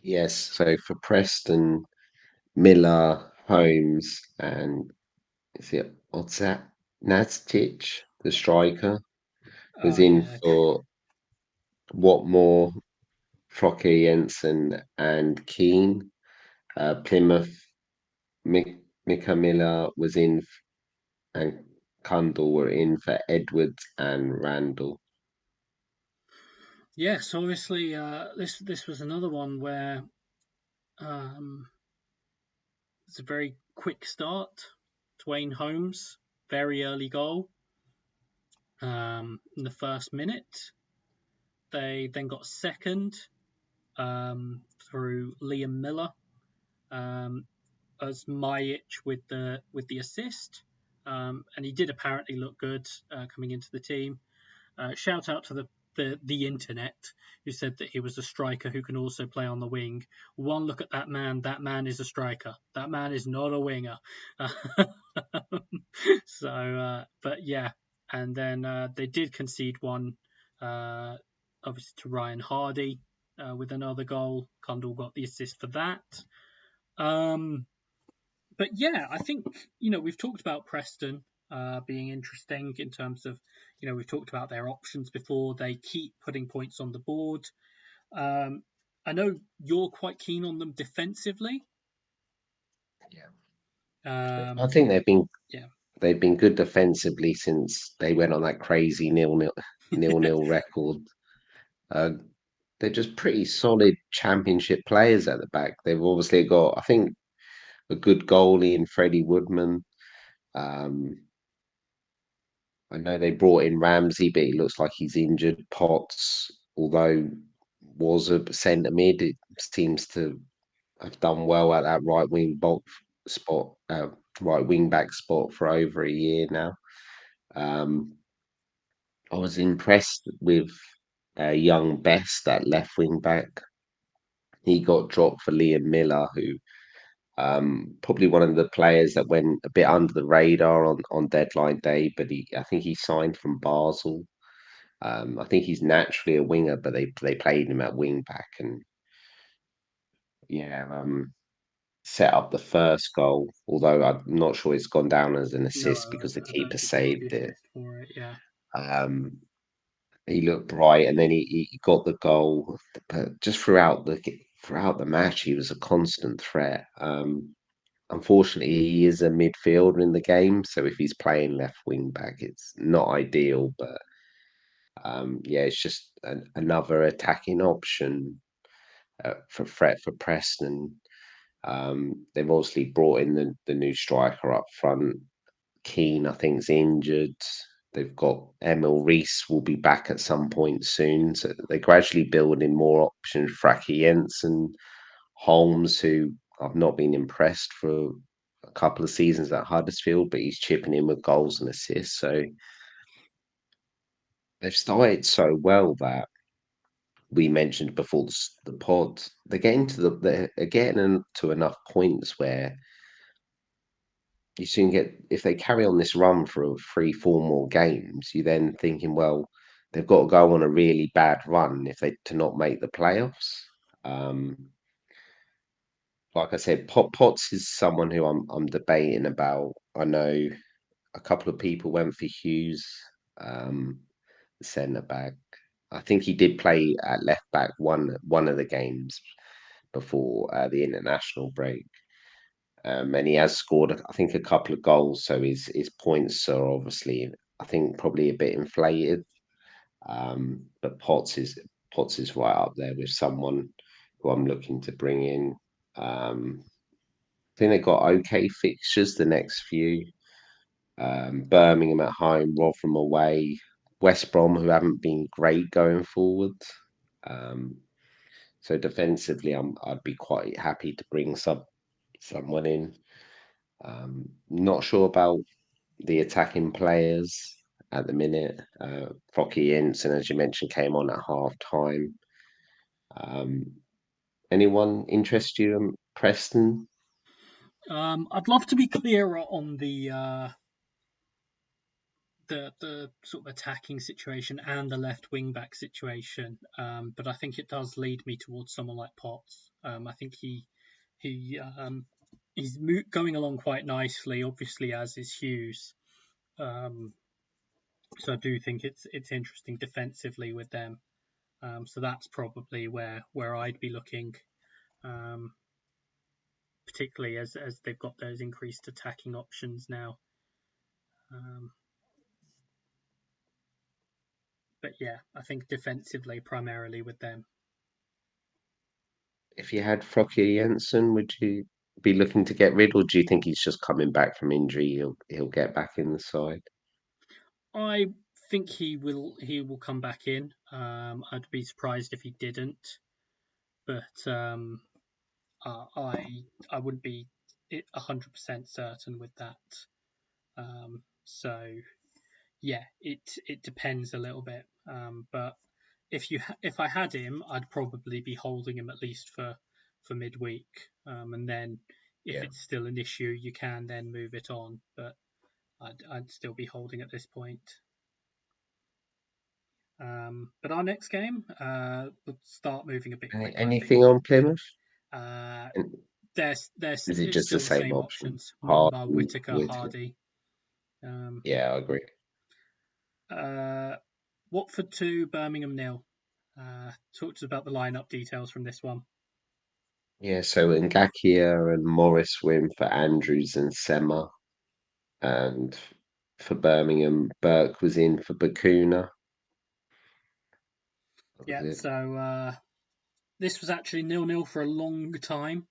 Yes, so for Preston, Miller, Holmes, and is it Odzat Nadzic, the striker, was Oh in yeah, for Watmore, Frocke Jensen, and Keane. Plymouth, Mika Miller was in, and Kundal were in for Edwards and Randall. yeah. So obviously, this was another one where um, it's a very quick start. Dwayne Holmes, very early goal in the first minute. They then got second through Liam Miller as Majic with the assist, and he did apparently look good coming into the team. Shout out to the internet who said that he was a striker who can also play on the wing. One look at that man. That man is a striker. That man is not a winger. But yeah, and then they did concede one, obviously to Ryan Hardy with another goal. Kundal got the assist for that. Um, but yeah, I think we've talked about Preston being interesting in terms of we've talked about their options before. They keep putting points on the board. Um, I know you're quite keen on them defensively. Yeah, I Um, think yeah, they've been good defensively since they went on that crazy nil-nil record. Uh, they're just pretty solid championship players at the back. They've obviously got, I think, a good goalie in Freddie Woodman. Um, I know they brought in Ramsey, but he looks like he's injured. Potts, although was a centre mid, it seems to have done well at that spot, right wing back spot for over a year now. Um, I was impressed with young Best at left wing back. He got dropped for Liam Miller, who probably one of the players that went a bit under the radar on deadline day, but I think he signed from Basel. I think he's naturally a winger, but they played him at wing back and yeah, set up the first goal. Although I'm not sure it's gone down as an no, assist because the I keeper don't think he got the saved it. assist for it. Yeah, Um, he looked bright, and then he got the goal. But just throughout the match, he was a constant threat. Unfortunately, he is a midfielder in the game, so if he's playing left wing back, it's not ideal. But yeah, it's just another attacking option for threat for Preston. They've obviously brought in the new striker up front. Keane, I think, is injured. They've got Emil Reese will be back at some point soon. So they're gradually building more options. Frackie Jensen, Holmes, who I've not been impressed for a couple of seasons at Huddersfield, but he's chipping in with goals and assists. So they've started so well that we mentioned before the pod. They're getting to enough points where you soon get, if they carry on this run for 3, 4 more games, you then thinking, well, they've got to go on a really bad run if they to not make the playoffs. Um, like I said, Potts is someone who I'm debating about. I know a couple of people went for Hughes, um, the centre back. I think he did play at left back one of the games before the international break. And he has scored, I think, a couple of goals. So his points are obviously, I think, probably a bit inflated. But Potts is right up there with someone who I'm looking to bring in. I think they've got okay fixtures the next few. Birmingham at home, Rotherham away, West Brom, who haven't been great going forward. Um, so defensively, I'd be quite happy to bring someone in. Not sure about the attacking players at the minute. Frocky Jensen, as you mentioned, came on at half time. Um, anyone interest you in Preston? I'd love to be clearer on the sort of attacking situation and the left wing back situation, but I think it does lead me towards someone like Potts. I think he he's going along quite nicely, obviously, as is Hughes. Um, so I do think it's interesting defensively with them. So that's probably where I'd be looking, um, particularly as they've got those increased attacking options now. Um, but yeah, I think defensively primarily with them. If you had Frocky Jensen, would you be looking to get rid, or do you think he's just coming back from injury? He'll get back in the side. I think he will come back in. I'd be surprised if he didn't, but I wouldn't be 100% certain with that. So yeah, it depends a little bit. But if I had him, I'd probably be holding him at least for midweek, and then if Yeah. it's still an issue, you can then move it on. But I'd still be holding at this point. But our next game, we'll start moving a bit quicker, I think. Anything on Plymouth? Uh, And there's is it it's just the still the same same option? options: Hard Mumba, and Whitaker, with. Hardy. Um, Yeah, I agree. uh, Watford 2, Birmingham 0. Talk to us about the lineup details from this one. Yeah, so Ngakia and Morris were in for Andrews and Sema, and for Birmingham, Burke was in for Bakuna. That was Yeah, it. so this was actually 0-0 for a long time,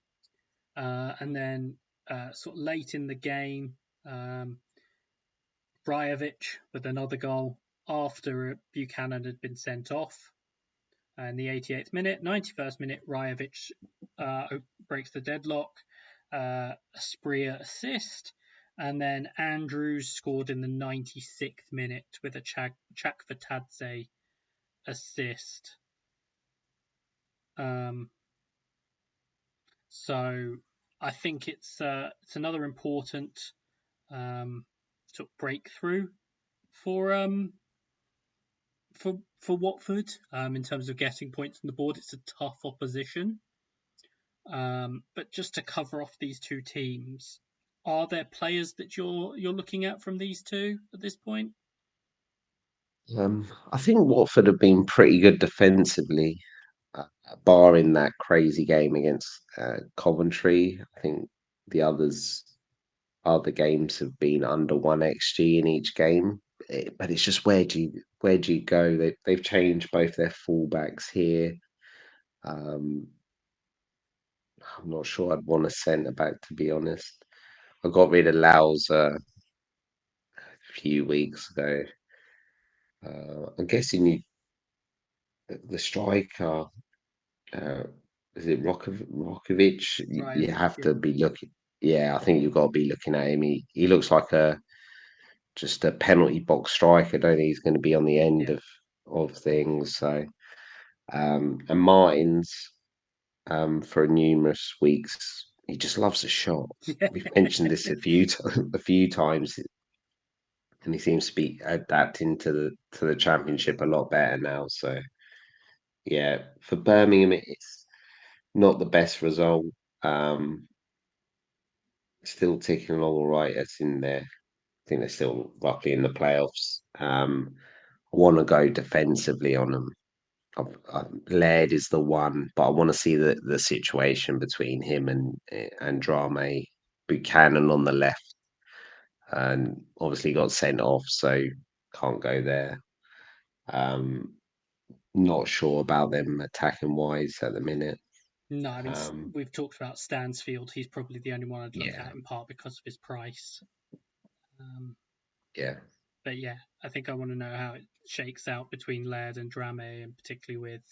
and then sort of late in the game, Brajovic with another goal after Buchanan had been sent off. And the 88th minute, 91st minute, Rajovic breaks the deadlock, Asprilla assist, and then Andrews scored in the 96th minute with a Chakvatadze assist. So I think it's another important sort of breakthrough for for Watford in terms of getting points on the board. It's a tough opposition. But just to cover off these two teams, are there players that you're looking at from these two at this point? I think Watford have been pretty good defensively, barring that crazy game against Coventry. I think the other games have been under 1 XG in each game. But it's just where do you go? They've changed both their fullbacks here. Um, I'm not sure I'd want a centre back, to be honest. I got rid of Laos a few weeks ago. I'm guessing the striker, uh, is it Rokovic? You Rajovic, have to yeah. be looking. Yeah, I think you've got to be looking at him. He looks like just a penalty box striker. I don't think he's going to be on the end Yeah. of things. So and Martin's for numerous weeks. he just loves a shot. Yeah. We've mentioned this a few times, and he seems to be adapting to the championship a lot better now. So yeah, for Birmingham, it's not the best result. Um, Still ticking along all right. It's in there. I think they're still roughly in the playoffs. I want to go defensively on them. Laird is the one, but I want to see the situation between him and Drame. Buchanan on the left, and obviously got sent off, so can't go there. Um, Not sure about them attacking wise at the minute. No, I mean, Um, we've talked about Stansfield. He's probably the only one I'd look yeah, at in part because of his price. Um, yeah, but yeah, I think I want to know how it shakes out between Laird and Drame, and particularly with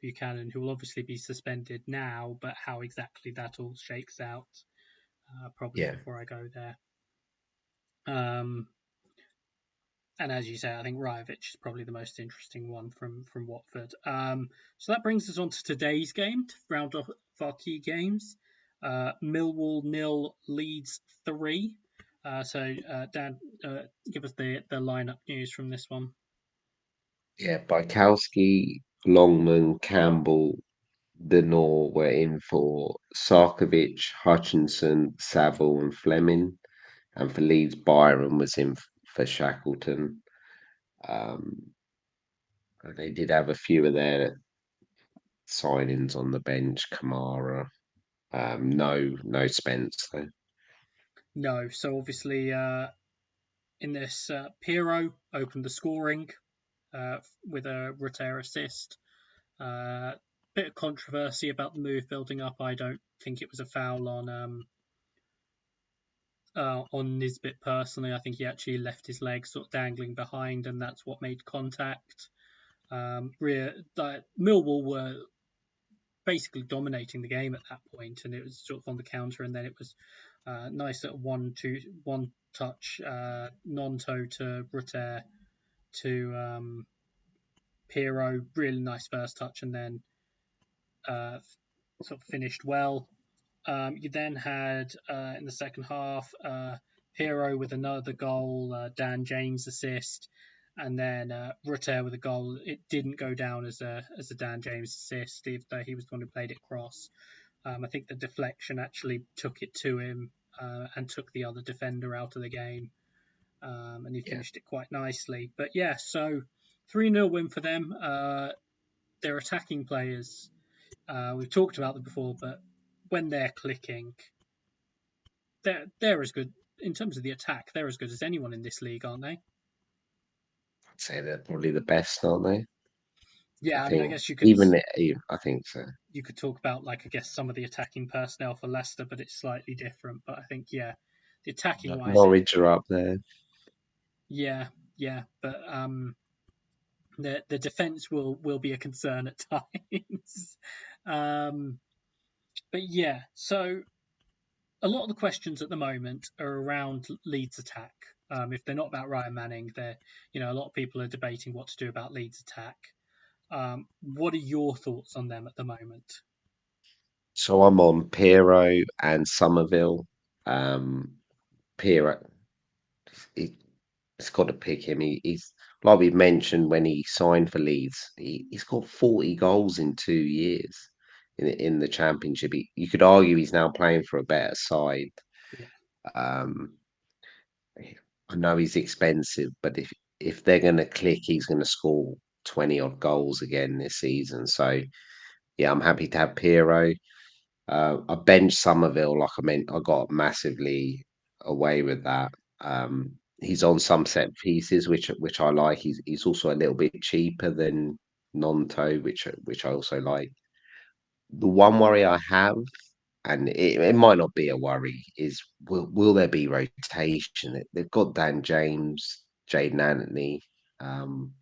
Buchanan, who will obviously be suspended now, but how exactly that all shakes out, probably yeah, before I go there. Um, and as you say, I think Rajovic is probably the most interesting one from Watford. So that brings us on to today's game to round off our key games. Millwall 0, Leeds 3. Dan, give us the lineup news from this one. yeah. Bykowski, Longman, Campbell, Denor were in for Sarkovic, Hutchinson, Saville, and Fleming. And for Leeds, Byron was in for Shackleton. Um, they did have a few of their signings on the bench. Kamara, no Spence though. No, so obviously in this, Pirro opened the scoring with a Rutter assist. Uh, Bit of controversy about the move building up. I don't think it was a foul on Nisbet personally. I think he actually left his legs sort of dangling behind, and that's what made contact. Millwall were basically dominating the game at that point, and it was sort of on the counter, and then it was nice at one touch, non-toe to Rutter to Pirro, really nice first touch, and then uh, sort of finished well. You then had in the second half Pirro with another goal, Dan James assist, and then Rutter with a goal. It didn't go down as a Dan James assist, even though he was the one who played it cross. I think the deflection actually took it to him and took the other defender out of the game, and he Yeah. finished it quite nicely. But yeah, so 3-0 win for them. They're attacking players. We've talked about them before, but when they're clicking, they're as good in terms of the attack. They're as good as anyone in this league, aren't they? I'd say they're probably the best, aren't they? I Yeah, I mean, I think guess even I think so. you could talk about like I guess some of the attacking personnel for Leicester, but it's slightly different. But I think yeah, the attacking wise, Norwich are up there. yeah, yeah, but the defense will be a concern at times. um, but yeah, so a lot of the questions at the moment are around Leeds attack. If they're not about Ryan Manning, they're a lot of people are debating what to do about Leeds attack. What are your thoughts on them at the moment? So I'm on Piero and Somerville. Piero, he, it's got to pick him. He's like we mentioned when he signed for Leeds. He's got 40 goals in 2 years in the Championship. You could argue he's now playing for a better side. Yeah. Um, I know he's expensive, but if they're going to click, he's going to score 20 odd goals again this season. So yeah, I'm happy to have Piero. I benched Somerville, like I meant, I got massively away with that. He's on some set pieces, which I like. He's also a little bit cheaper than Nonto, which I also like. The one worry I have, and it might not be a worry, is will there be rotation? They've got Dan James, Jaden Anthony. Um,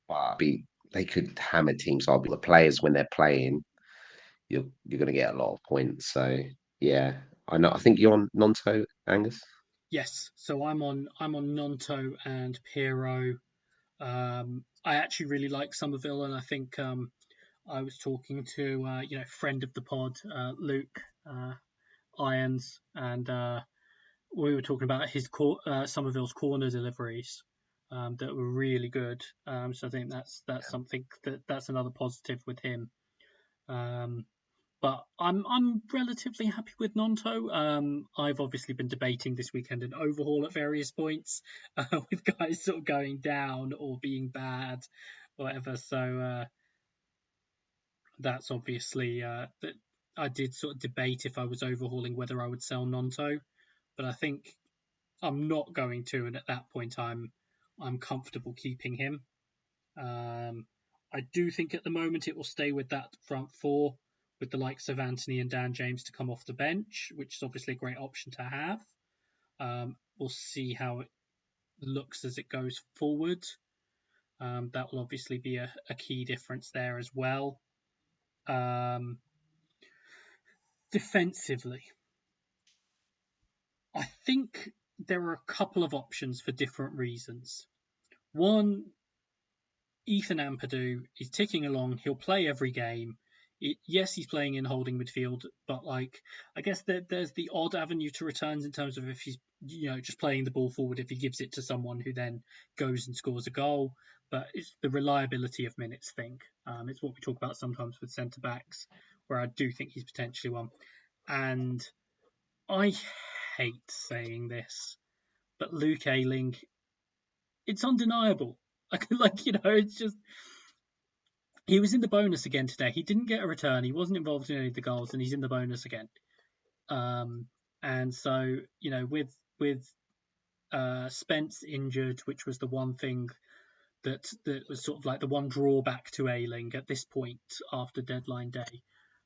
but they could hammer teams. I'll be the players when they're playing. You're going to get a lot of points. So yeah, I know. I think you're on Nonto, Angus. Yes. So I'm on Nonto and Piero. I actually really like Somerville, and I think I was talking to friend of the pod, Luke Irons, and we were talking about his Somerville's corner deliveries that were really good. So I think that's something that's another positive with him. Um, but I'm relatively happy with Nonto. I've obviously been debating this weekend an overhaul at various points, with guys sort of going down or being bad, or whatever. So that's obviously that I did sort of debate if I was overhauling whether I would sell Nonto, but I think I'm not going to, and at that point I'm comfortable keeping him. Um, I do think at the moment it will stay with that front four, with the likes of Anthony and Dan James to come off the bench, which is obviously a great option to have. We'll see how it looks as it goes forward. That will obviously be a key difference there as well. Um, Defensively, I think there are a couple of options for different reasons. One, Ethan Ampadu is ticking along. He'll play every game. Yes, he's playing in holding midfield, but like I guess there's the odd avenue to returns in terms of if he's just playing the ball forward, if he gives it to someone who then goes and scores a goal. But it's the reliability of minutes thing. It's what we talk about sometimes with centre backs, where I do think he's potentially one. And I hate saying this, but Luke Ayling, it's undeniable. It's just he was in the bonus again today. He didn't get a return. He wasn't involved in any of the goals, and he's in the bonus again. Um, and so with Spence injured, which was the one thing that was sort of like the one drawback to Ayling at this point after deadline day,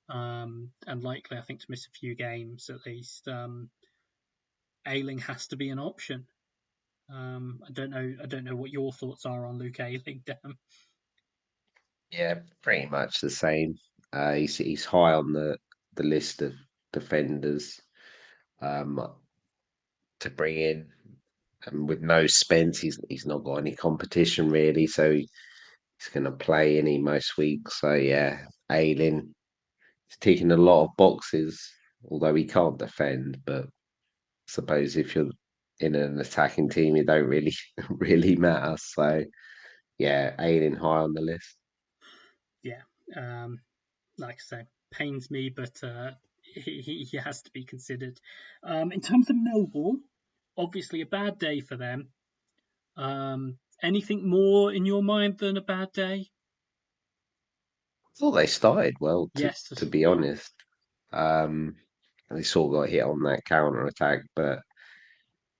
and likely I think to miss a few games at least. Ayling has to be an option. I don't know. I don't know what your thoughts are on Luke Ayling, Dan. Yeah, pretty much the same. He's high on the list of defenders um, to bring in, and with no Spence, he's not got any competition really, so he's going to play any most weeks. So yeah, Ayling is ticking a lot of boxes, although he can't defend. But I suppose if you're in an attacking team, it don't really really matter. So yeah, Ayling high on the list. Yeah. Like I say, pains me, but he has to be considered. In terms of Millwall, obviously a bad day for them. Anything more in your mind than a bad day? I thought they started well, Yes. to be Yeah. honest. Um, they sort of got hit on that counter attack, but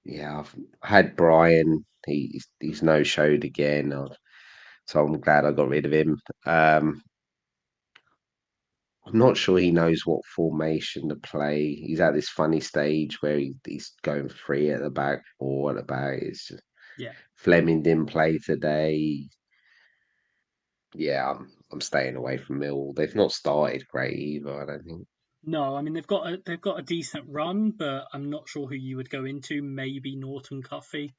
yeah, I've had Brian. He's no showed again, so I'm glad I got rid of him. I'm not sure he knows what formation to play. He's at this funny stage where he's going three at the back, four at the back. It's just Yeah. Fleming didn't play today. Yeah, I'm staying away from Mill. They've not started great either, I don't think. No, I mean they've got a decent run, but I'm not sure who you would go into. Maybe Norton Cuffy.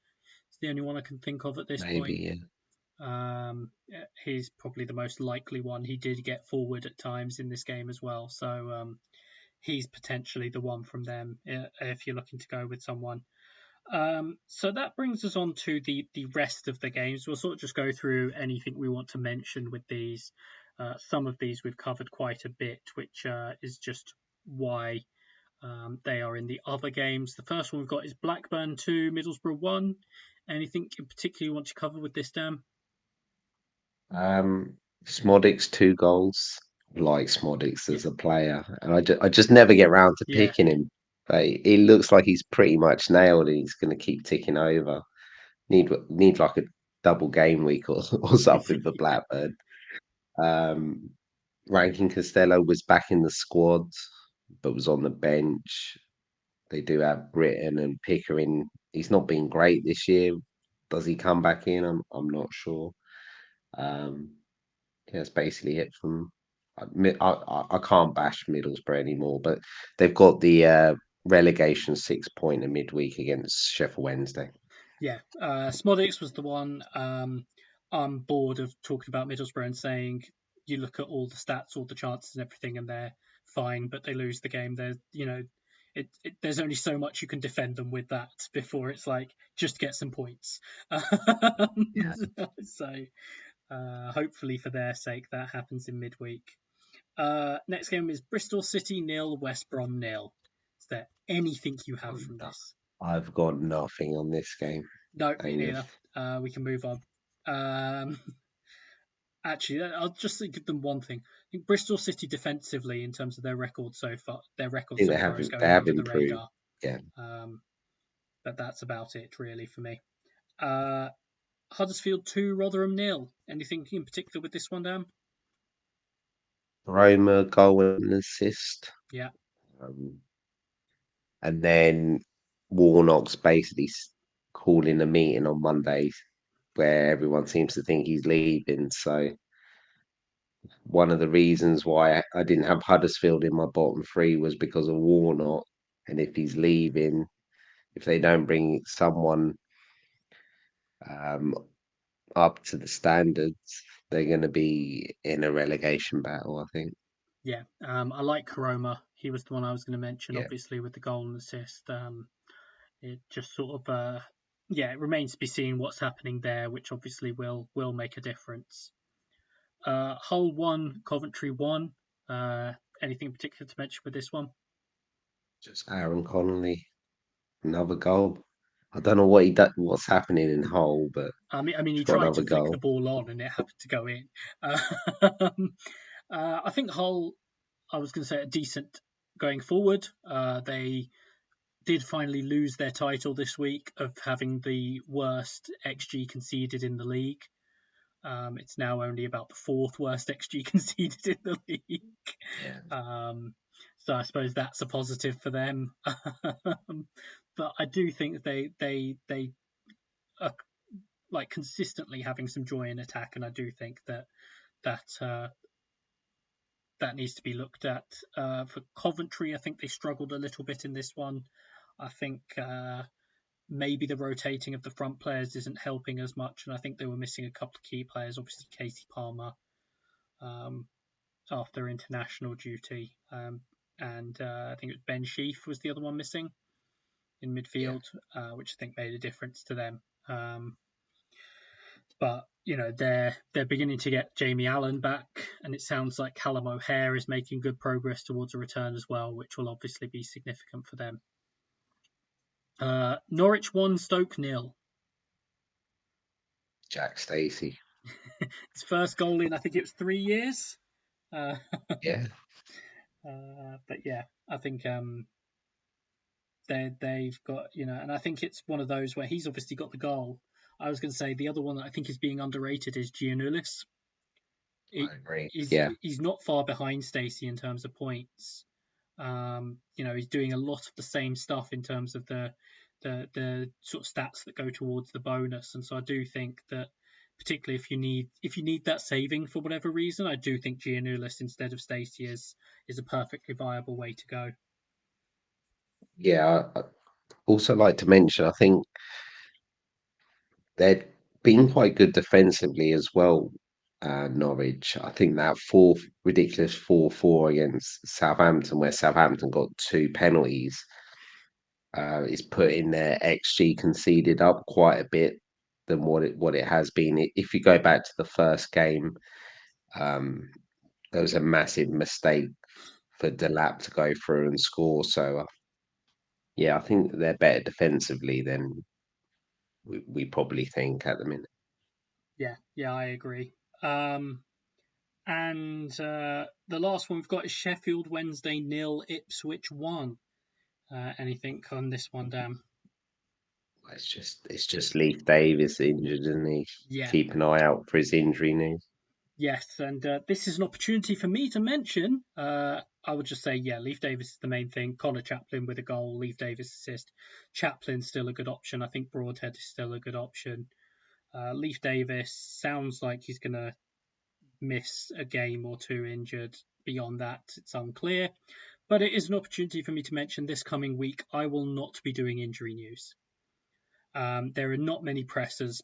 It's the only one I can think of at this Maybe, point. yeah. He's probably the most likely one. He did get forward at times in this game as well, so he's potentially the one from them if you're looking to go with someone. So that brings us on to the rest of the games. We'll sort of just go through anything we want to mention with these. Some of these we've covered quite a bit, which is just why they are in the other games. The first one we've got is Blackburn 2, Middlesbrough 1. Anything in particular you want to cover with this, Dan? Smodic's 2 goals. Like Smodic's Yeah, as a player, and I just never get round to yeah, picking him. But he looks like he's pretty much nailed, and he's going to keep ticking over. Need like a double game week or or something for yeah, Blackburn. Um, Rankin Costello was back in the squad, but was on the bench. They do have Britton and Pickering. He's not been great this year. Does he come back in? I'm not sure. Um, yeah, that's basically it from. I can't bash Middlesbrough anymore, but they've got the relegation 6 point in midweek against Sheffield Wednesday. yeah. Smodix was the one. I'm bored of talking about Middlesbrough and saying you look at all the stats, all the chances, and everything, and they're fine, but they lose the game. There's only so much you can defend them with that before it's like just get some points. Yeah. So hopefully for their sake that happens in midweek. Next game is Bristol City 0, West Brom 0. Is there anything you have from this? I've got nothing on this game. No, me Amy. neither. We can move on. Um, Actually, I'll just give them one thing. I think Bristol City defensively, in terms of their record so far, I think is they going have under the improved. radar. Yeah. But that's about it, really, for me. Huddersfield 2, Rotherham 0. Anything in particular with this one, Dan? Roma goal and assist. Yeah, Um, and then Warnock's basically calling a meeting on Monday where everyone seems to think he's leaving. So one of the reasons why I didn't have Huddersfield in my bottom three was because of Warnock. And if he's leaving, if they don't bring someone um, up to the standards, they're going to be in a relegation battle, I think. yeah. I like Karoma. He was the one I was going to mention, Yeah. obviously, with the goal and assist. It just sort of, it remains to be seen what's happening there, which obviously will make a difference. Hull 1, Coventry 1. Anything in particular to mention with this one? Just Aaron Connolly, another goal. I don't know what he does, what's happening in Hull, but I mean, he's he got tried to another flick the goal. ball on and it happened to go in. I think Hull, I was going to say, a decent going forward. They did finally lose their title this week of having the worst XG conceded in the league. It's now only about the fourth worst XG conceded in the league. Yeah. So I suppose that's a positive for them. But I do think they are like consistently having some joy in attack, and I do think that that needs to be looked at. For Coventry, I think they struggled a little bit in this one. I think maybe the rotating of the front players isn't helping as much, and I think they were missing a couple of key players. Obviously, Casey Palmer after international duty, and I think it was Ben Sheaf was the other one missing in Yeah. midfield, which I think made a difference to them. But they're beginning to get Jamie Allen back, and it sounds like Callum O'Hare is making good progress towards a return as well, which will obviously be significant for them. Norwich 1, Stoke 0. Jack Stacey. His first goal in, I think it was 3 years. Uh, Yeah. but yeah, I think they've got, and I think it's one of those where he's obviously got the goal. I was going to say the other one that I think is being underrated is Giannoulis. I agree. He's Yeah. he's not far behind Stacey in terms of points. He's doing a lot of the same stuff in terms of the sort of stats that go towards the bonus, and so I do think that particularly if you need that saving for whatever reason, I do think Giannoulis instead of Stacey is a perfectly viable way to go. Yeah. I also like to mention, I think they've been quite good defensively as well. Norwich. I think that ridiculous 4-4 against Southampton, where Southampton got two penalties, is putting their XG conceded up quite a bit than what it has been. If you go back to the first game, um, there was a massive mistake for Delap to go through and score. So yeah, I think they're better defensively than we probably think at the minute. Yeah, I agree. And the last one we've got is Sheffield Wednesday 0, Ipswich 1. Anything on this one, Dan? It's just Leif Davis injured, isn't he? Yeah. Keep an eye out for his injury news. Yes, and this is an opportunity for me to mention. I would just say, Leif Davis is the main thing. Connor Chaplin with a goal, Leif Davis assist. Chaplin's still a good option. I think Broadhead is still a good option. Leif Davis sounds like he's going to miss a game or two injured. Beyond that, it's unclear. But it is an opportunity for me to mention this coming week, I will not be doing injury news. There are not many pressers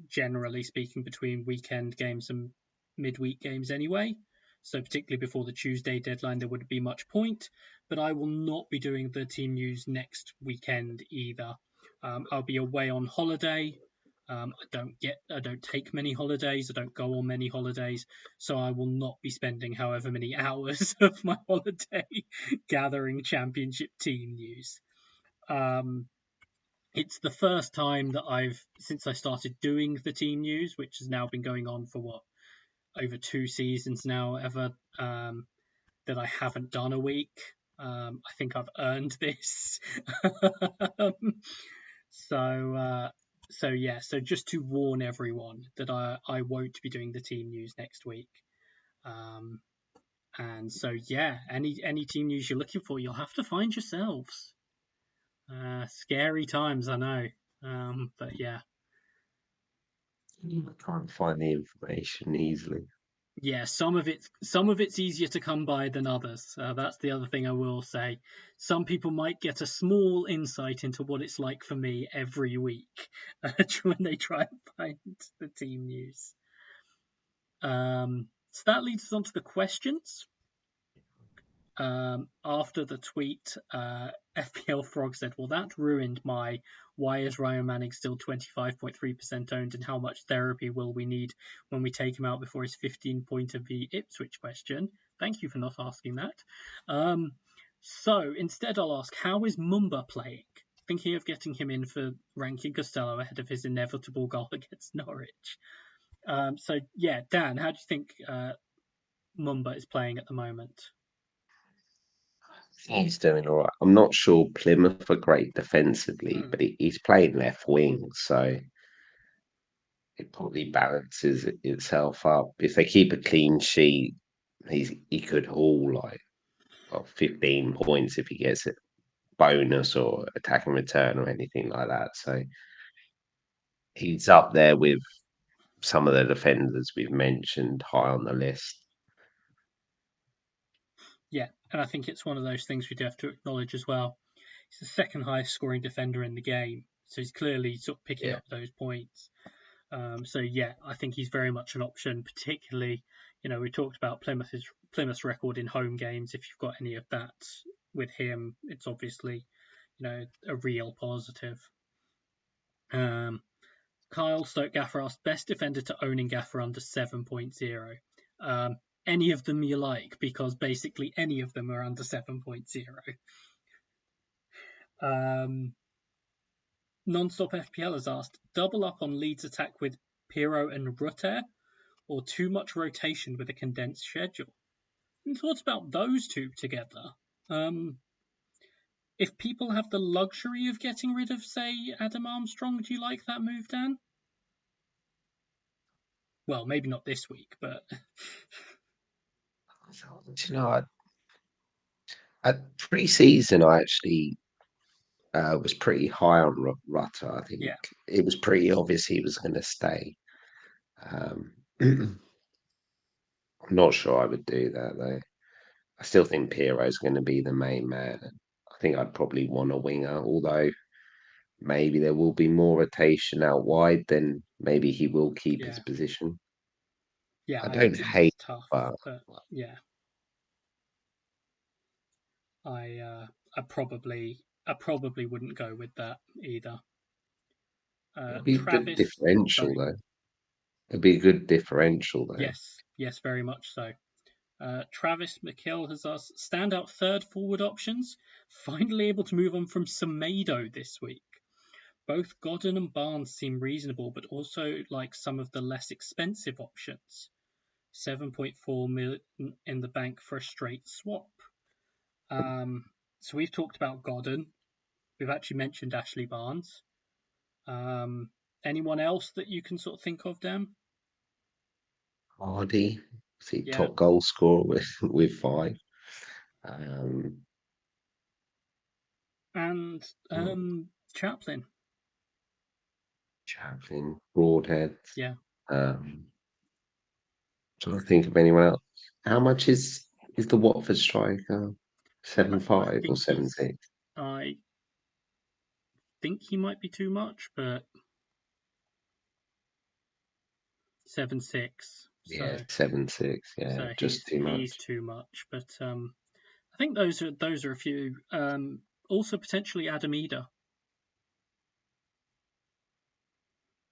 generally speaking, between weekend games and midweek games anyway. So particularly before the Tuesday deadline, there wouldn't be much point. But I will not be doing the team news next weekend either. I'll be away on holiday. I don't take many holidays. I don't go on many holidays, so I will not be spending however many hours of my holiday gathering championship team news. It's the first time that since I started doing the team news, which has now been going on for over 2 seasons now, that I haven't done a week. I think I've earned this. So just to warn everyone that I won't be doing the team news next week. And so yeah, any team news you're looking for, you'll have to find yourselves. Scary times, I know. But yeah. I can't find the information easily. Yeah, some of it's easier to come by than others. That's the other thing I will say. Some people might get a small insight into what it's like for me every week when they try and find the team news. So that leads us on to the questions. After the tweet, FPL Frog said, well, that ruined my why is Ryan Manning still 25.3% owned and how much therapy will we need when we take him out before his 15-pointer v Ipswich question. Thank you for not asking that. So instead, I'll ask, how is Mumba playing? Thinking of getting him in for ranking Costello ahead of his inevitable goal against Norwich. So yeah, Dan, how do you think Mumba is playing at the moment? He's doing all right. I'm not sure Plymouth are great defensively, but he's playing left wing, so it probably balances itself up. If they keep a clean sheet, he could haul like 15 points if he gets a bonus or attacking return or anything like that. So he's up there with some of the defenders we've mentioned high on the list. Yeah, and I think it's one of those things we do have to acknowledge as well. He's the second highest scoring defender in the game, so he's clearly sort of picking Yeah. up those points. So yeah, I think he's very much an option. Particularly, we talked about Plymouth's record in home games. If you've got any of that with him, it's obviously a real positive. Kyle Stoke Gaffr asked, best defender to own in Gaffr under 7.0. Any of them you like, because basically any of them are under 7.0. Nonstop FPL has asked, double up on Leeds attack with Pirro and Rutter, or too much rotation with a condensed schedule? And thoughts about those two together? If people have the luxury of getting rid of, say, Adam Armstrong, do you like that move, Dan? Well, maybe not this week, but Do you know, at pre-season, I actually was pretty high on Rutter. I think yeah, it was pretty obvious he was going to stay. I'm not sure I would do that though. I still think Piero's going to be the main man. I think I'd probably want a winger, although maybe there will be more rotation out wide, then maybe he will keep his yeah, position. yeah. I I don't think hate, it's tough, but but yeah, I uh, I probably wouldn't go with that either. it'll be a good Travis, oh differential sorry, though. It'll be a good differential though. yes, very much so. Travis McKill has asked, standout third forward options, finally able to move on from Semedo this week. Both Godden and Barnes seem reasonable, but also like some of the less expensive options. 7.4 million in the bank for a straight swap. So we've talked about Godden. We've actually mentioned Ashley Barnes. Anyone else that you can sort of think of, Dan? Hardy, see, Yeah, top goal scorer with 5. Um, and oh, Chaplin. Chaplin, Broadhead. Yeah, Um, Trying to think of anyone else. How much is the Watford striker? I, Seven I five or think seven he's. six? I think he might be too much, but 7-6. Yeah, So 7-6. Yeah, just too he's much. too much. But I think those are a few. Also potentially Adam Eder.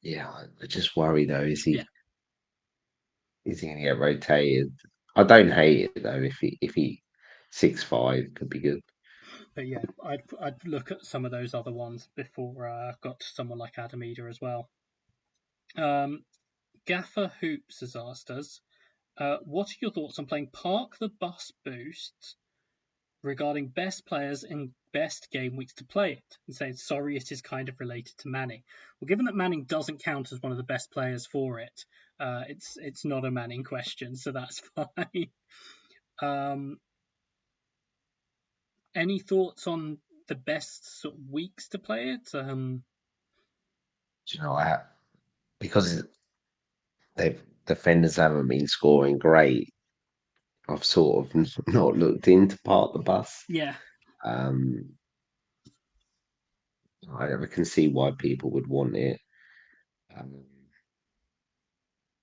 Yeah, I just worry though. Yeah. Is he going to get rotated? I don't hate it though. If he 6-5 could be good. But yeah, I'd look at some of those other ones before I got to someone like Adam Eder as well. Gaffr Hoops has asked us, what are your thoughts on playing Park the Bus boosts regarding best players and best game weeks to play it? And saying, sorry, it is kind of related to Manning. Well, given that Manning doesn't count as one of the best players for it, it's not a Manning question, so that's fine. Any thoughts on the best sort of weeks to play it? Do you know what? Because they've defenders haven't been scoring great. I've sort of not looked into part the bus. Yeah, Um, I can see why people would want it. Um,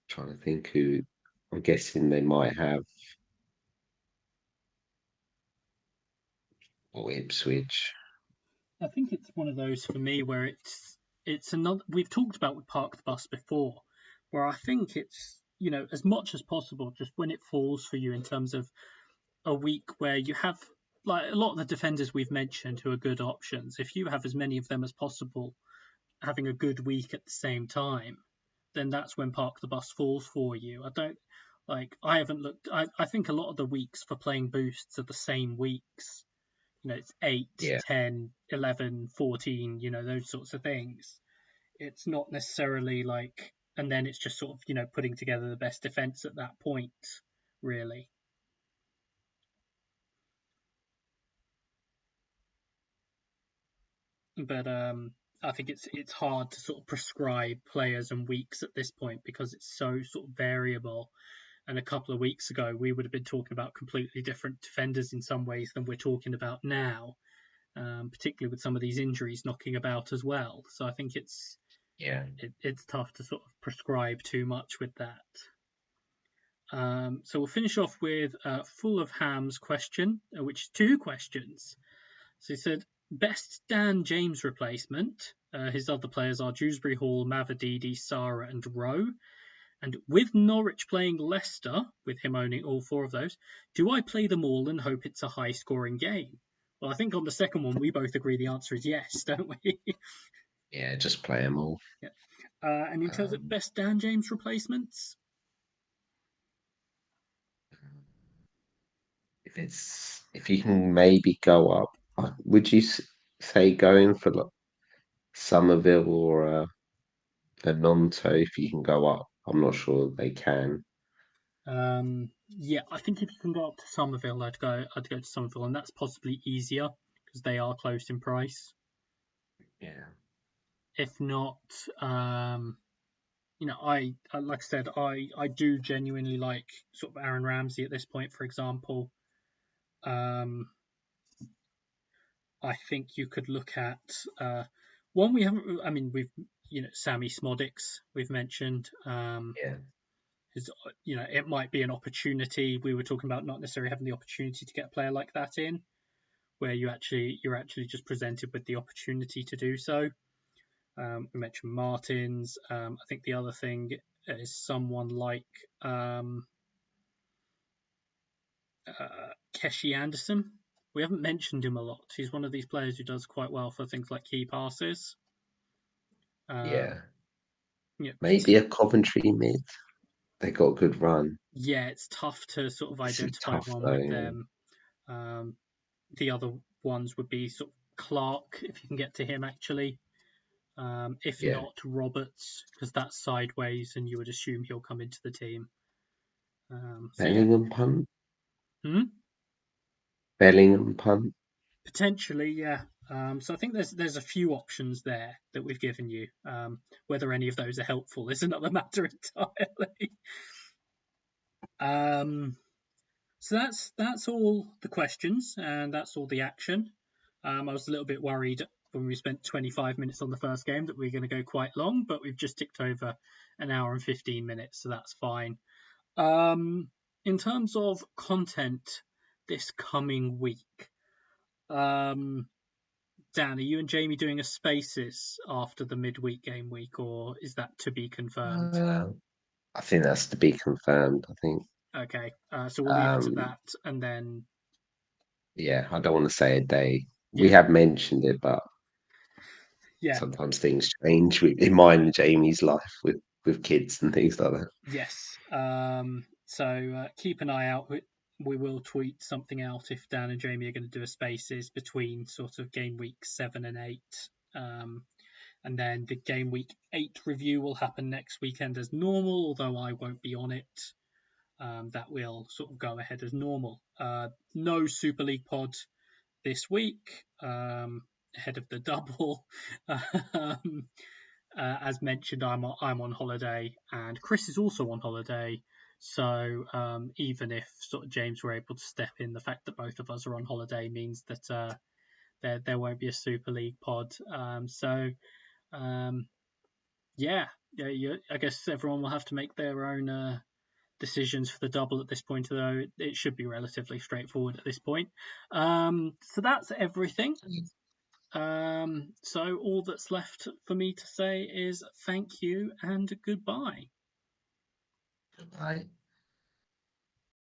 trying to think who. I'm guessing they might have Ipswich. I think it's one of those for me where it's another. We've talked about with Park the Bus before, where I think it's as much as possible just when it falls for you in terms of a week where you have like a lot of the defenders we've mentioned who are good options. If you have as many of them as possible having a good week at the same time, then that's when Park the Bus falls for you. I don't I haven't looked. I think a lot of the weeks for playing boosts are the same weeks. It's 8, Yeah, 10, 11, 14, those sorts of things. It's not necessarily and then it's just sort of, putting together the best defense at that point, really. But I think it's hard to sort of prescribe players and weeks at this point because it's so sort of variable. And a couple of weeks ago, we would have been talking about completely different defenders in some ways than we're talking about now, particularly with some of these injuries knocking about as well. So I think yeah, it's tough to sort of prescribe too much with that. So we'll finish off with Full of Ham's question, which is two questions. So he said, best Dan James replacement. His other players are Dewsbury Hall, Mavadidi, Sara, and Rowe. And with Norwich playing Leicester, with him owning all four of those, do I play them all and hope it's a high-scoring game? Well, I think on the second one, we both agree the answer is yes, don't we? yeah. Just play them all. Yeah. And in terms of Um, best Dan James replacements, if you can maybe go up, would you say going for like Somerville or a Nonto if you can go up? I'm not sure they can. yeah, I think if you can go up to Somerville, I'd go to Somerville, and that's possibly easier because they are close in price. Yeah, If not, I like I said, I do genuinely like sort of Aaron Ramsey at this point, for example. Um, I think you could look at one we haven't. I mean, we've Sammy Smodics we've mentioned. yeah, Is it might be an opportunity. We were talking about not necessarily having the opportunity to get a player like that in, where you're actually just presented with the opportunity to do so. We mentioned Martins. I think the other thing is someone like Keshi Anderson. We haven't mentioned him a lot. He's one of these players who does quite well for things like key passes. Um, yeah. yeah, Maybe a Coventry mid. They got a good run. yeah, it's tough to sort of This is identify tough one though. with Yeah, them. The other ones would be sort of Clark, if you can get to him actually. If yeah. not, Roberts, because that's sideways, and you would assume he'll come into the team. So yeah, Bellingham punt. hmm? Bellingham punt. Potentially, yeah. So I think there's a few options there that we've given you. Whether any of those are helpful is another matter entirely. So that's all the questions and that's all the action. I was a little bit worried when we spent 25 minutes on the first game that we're going to go quite long, but we've just ticked over an hour and 15 minutes, so that's fine. In terms of content this coming week, Dan, are you and Jamie doing a Spaces after the midweek game week, or is that to be confirmed? I think that's to be confirmed. I think. Okay, so we'll leave it to Um, that, and then yeah, I don't want to say a day. We yeah, have mentioned it, but yeah, sometimes things change in mine and Jamie's life with kids and things like that. yes. So keep an eye out. We will tweet something out if Dan and Jamie are going to do a Spaces between sort of game week 7 and 8. And then the game week 8 review will happen next weekend as normal, although I won't be on it. That will sort of go ahead as normal. No Super League pod this week, ahead of the double. um, as mentioned, I'm on holiday, and Chris is also on holiday. So even if sort of James were able to step in, the fact that both of us are on holiday means that there won't be a Super League pod. Um, yeah, I guess everyone will have to make their own decisions for the double at this point, though it should be relatively straightforward at this point. So that's everything. So all that's left for me to say is thank you and goodbye. Goodbye.